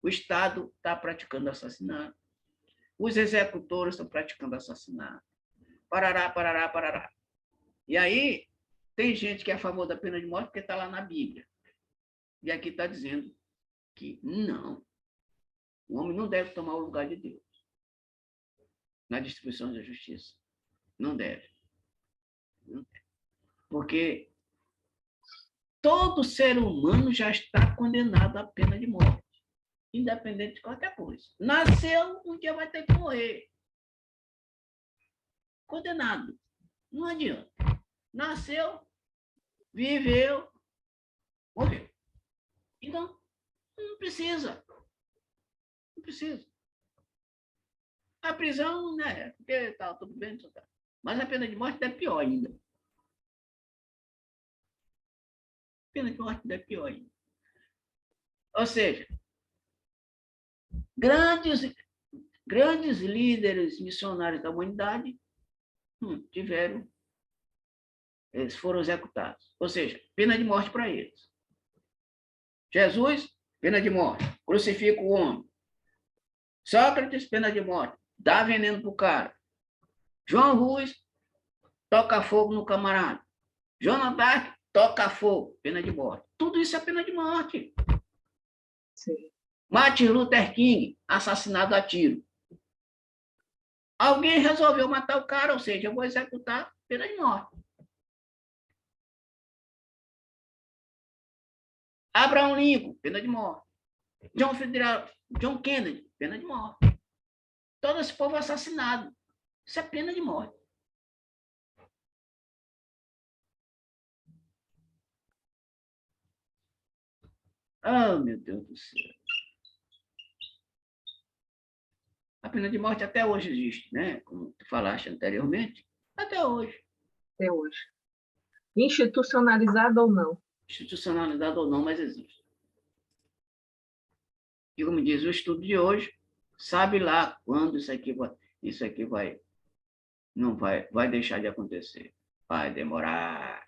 o Estado está praticando assassinato, os executores estão praticando assassinato, parará, parará, parará. E aí, tem gente que é a favor da pena de morte porque está lá na Bíblia. E aqui está dizendo que não, o homem não deve tomar o lugar de Deus na distribuição da justiça. Não deve. Porque todo ser humano já está condenado à pena de morte, independente de qualquer coisa. Nasceu, um dia vai ter que morrer. Condenado. Não adianta. Nasceu, viveu, morreu. Então, não precisa. Não precisa. A prisão, né? Porque tá tudo bem, tudo tá. Mas a pena de morte é pior ainda. A pena de morte é pior ainda. Ou seja, grandes líderes missionários da humanidade eles foram executados. Ou seja, pena de morte para eles. Jesus, pena de morte. Crucifica o homem. Sócrates, pena de morte. Dá veneno pro cara. João Rus, toca fogo no camarada. Joana d'Arc, toca fogo, pena de morte. Tudo isso é pena de morte. Sim. Martin Luther King, assassinado a tiro. Alguém resolveu matar o cara, ou seja, eu vou executar pena de morte. Abraham Lincoln, pena de morte. John Kennedy, pena de morte. Todo esse povo assassinado. Isso é pena de morte. Oh, meu Deus do céu. A pena de morte até hoje existe, né? Como tu falaste anteriormente, até hoje. Até hoje. Institucionalizado ou não? Institucionalizado ou não, mas existe. E como diz o estudo de hoje, sabe lá quando não vai deixar de acontecer. Vai demorar.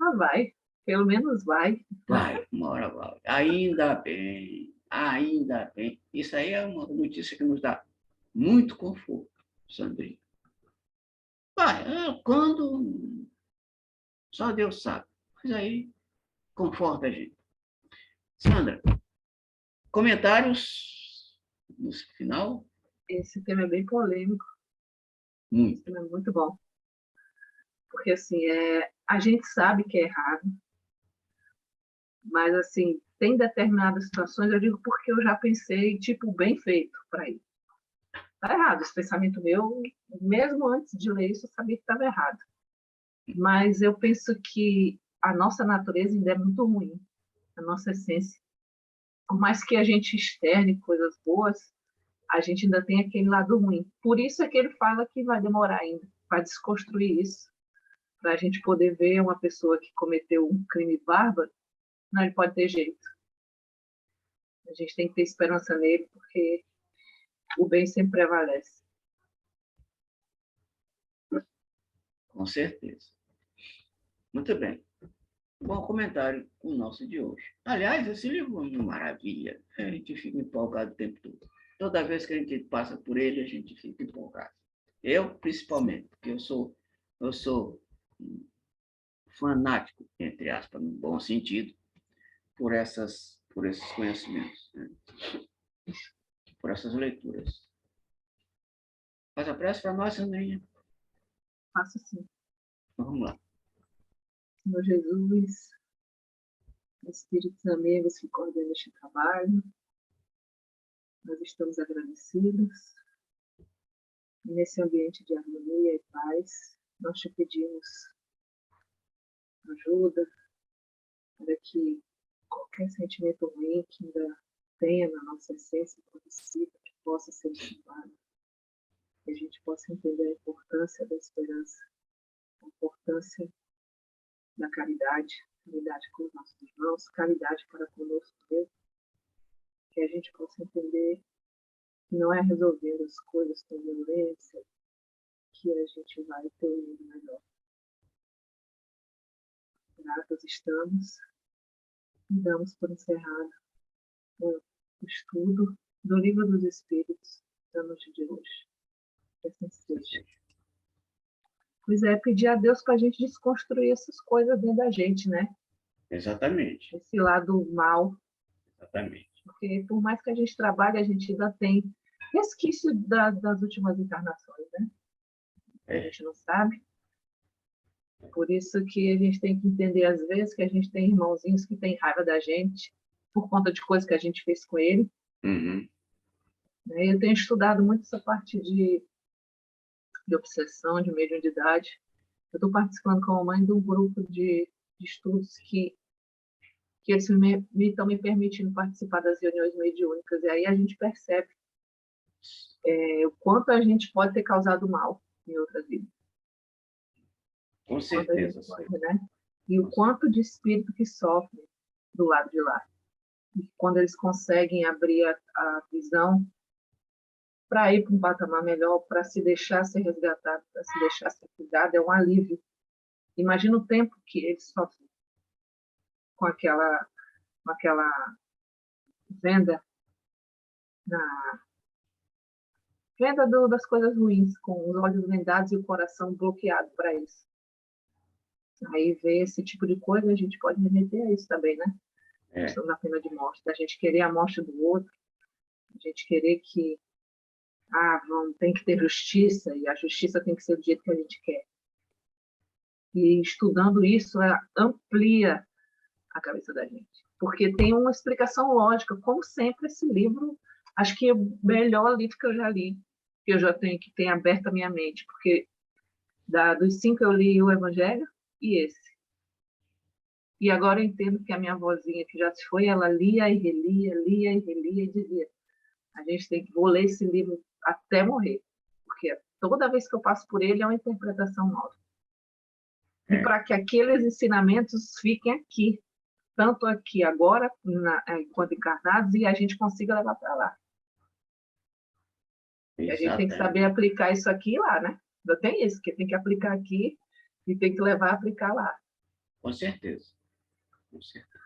Ah, vai. Pelo menos vai. Vai, uma hora vai. Ainda bem, ainda bem. Isso aí é uma notícia que nos dá muito conforto, Sandrinha. Vai, quando só Deus sabe. Mas aí conforta a gente. Sandra, comentários no final? Esse tema é bem polêmico. Muito. Esse tema é muito bom. Porque, assim, a gente sabe que é errado, mas, assim, tem determinadas situações, eu digo porque eu já pensei, tipo, bem feito para ir. Tá errado, esse pensamento meu, mesmo antes de ler isso, eu sabia que estava errado. Mas eu penso que a nossa natureza ainda é muito ruim, a nossa essência. Por mais que a gente externe coisas boas, a gente ainda tem aquele lado ruim. Por isso é que ele fala que vai demorar ainda para desconstruir isso, para a gente poder ver uma pessoa que cometeu um crime bárbaro, não, ele pode ter jeito. A gente tem que ter esperança nele, porque o bem sempre prevalece. Com certeza. Muito bem. Bom comentário o nosso de hoje. Aliás, esse livro é uma maravilha. A gente fica empolgado o tempo todo. Toda vez que a gente passa por ele, a gente fica empolgado. Eu, principalmente, porque eu sou fanático, entre aspas, no bom sentido, por esses conhecimentos, né? Por essas leituras. Faz a prece para nós, Sandrinha. Faço sim. Vamos lá. Senhor Jesus, espíritos amigos que coordenam este trabalho, nós estamos agradecidos. E nesse ambiente de harmonia e paz, nós te pedimos ajuda para que qualquer sentimento ruim que ainda tenha na nossa essência conhecida, que possa ser dissipado, que a gente possa entender a importância da esperança, a importância da caridade, caridade com os nossos irmãos, caridade para conosco mesmo, que a gente possa entender que não é resolvendo as coisas com violência que a gente vai ter um mundo melhor. Gratos estamos e damos por encerrado o estudo do Livro dos Espíritos da noite de hoje. Que assim seja. Pois é, pedir a Deus para a gente desconstruir essas coisas dentro da gente, né? Exatamente. Esse lado mal. Exatamente. Porque por mais que a gente trabalhe, a gente ainda tem resquício das últimas encarnações, né? A gente não sabe. Por isso que a gente tem que entender, às vezes, que a gente tem irmãozinhos que têm raiva da gente por conta de coisas que a gente fez com ele. Uhum. Eu tenho estudado muito essa parte de obsessão, de mediunidade. Eu estou participando com a mãe de um grupo de estudos que eles estão me permitindo participar das reuniões mediúnicas. E aí a gente percebe o quanto a gente pode ter causado mal em outra vida. Com certeza. Pode, né? E o quanto de espírito que sofre do lado de lá. E quando eles conseguem abrir a visão para ir para um patamar melhor, para se deixar ser resgatado, para se deixar ser cuidado, é um alívio. Imagina o tempo que eles sofrem com aquela venda das coisas ruins, com os olhos vendados e o coração bloqueado para isso. Aí ver esse tipo de coisa, a gente pode remeter a isso também, né? A questão da pena de morte, da gente querer a morte do outro, a gente querer que tem que ter justiça, e a justiça tem que ser do jeito que a gente quer. E estudando isso, amplia a cabeça da gente. Porque tem uma explicação lógica, como sempre, esse livro, acho que é o melhor livro que eu já li, que eu já tenho, que tem aberto a minha mente, porque dos 5 eu li o Evangelho e esse. E agora eu entendo que a minha avózinha, que já se foi, ela lia e relia e dizia: vou ler esse livro até morrer, porque toda vez que eu passo por ele é uma interpretação nova. E para que aqueles ensinamentos fiquem aqui, tanto aqui agora, enquanto encarnados, e a gente consiga levar para lá. E a gente tem que saber aplicar isso aqui e lá, né? Ainda tem isso, que tem que aplicar aqui e tem que levar a aplicar lá. Com certeza. Com certeza.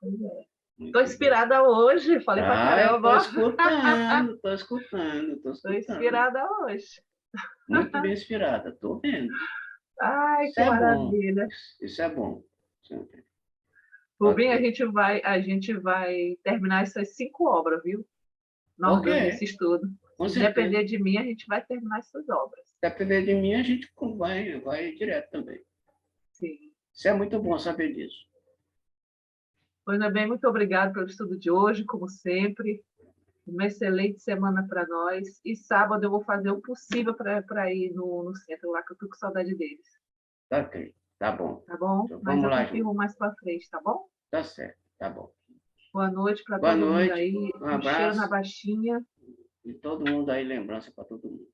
Pois é. Estou inspirada hoje, falei para caramba. Estou escutando. Estou inspirada hoje. Muito bem inspirada, estou vendo. Ai, isso que maravilha. Bom. Isso é bom. Rubinho, a gente vai terminar essas 5 obras, viu? Nós dois nesse estudo. Se depender de mim, a gente vai terminar essas obras. Se depender de mim, a gente vai direto também. Sim. Isso é muito bom saber disso. Pois bem, muito obrigado pelo estudo de hoje, como sempre. Uma excelente semana para nós. E sábado eu vou fazer o possível para ir no centro lá, que eu estou com saudade deles. Tá ok, tá bom. Tá bom? Então, mas eu confirmo mais para frente, tá bom? Tá certo, tá bom. Boa noite para todo mundo aí. Um abraço. Cheiro na baixinha. E todo mundo aí, lembrança para todo mundo.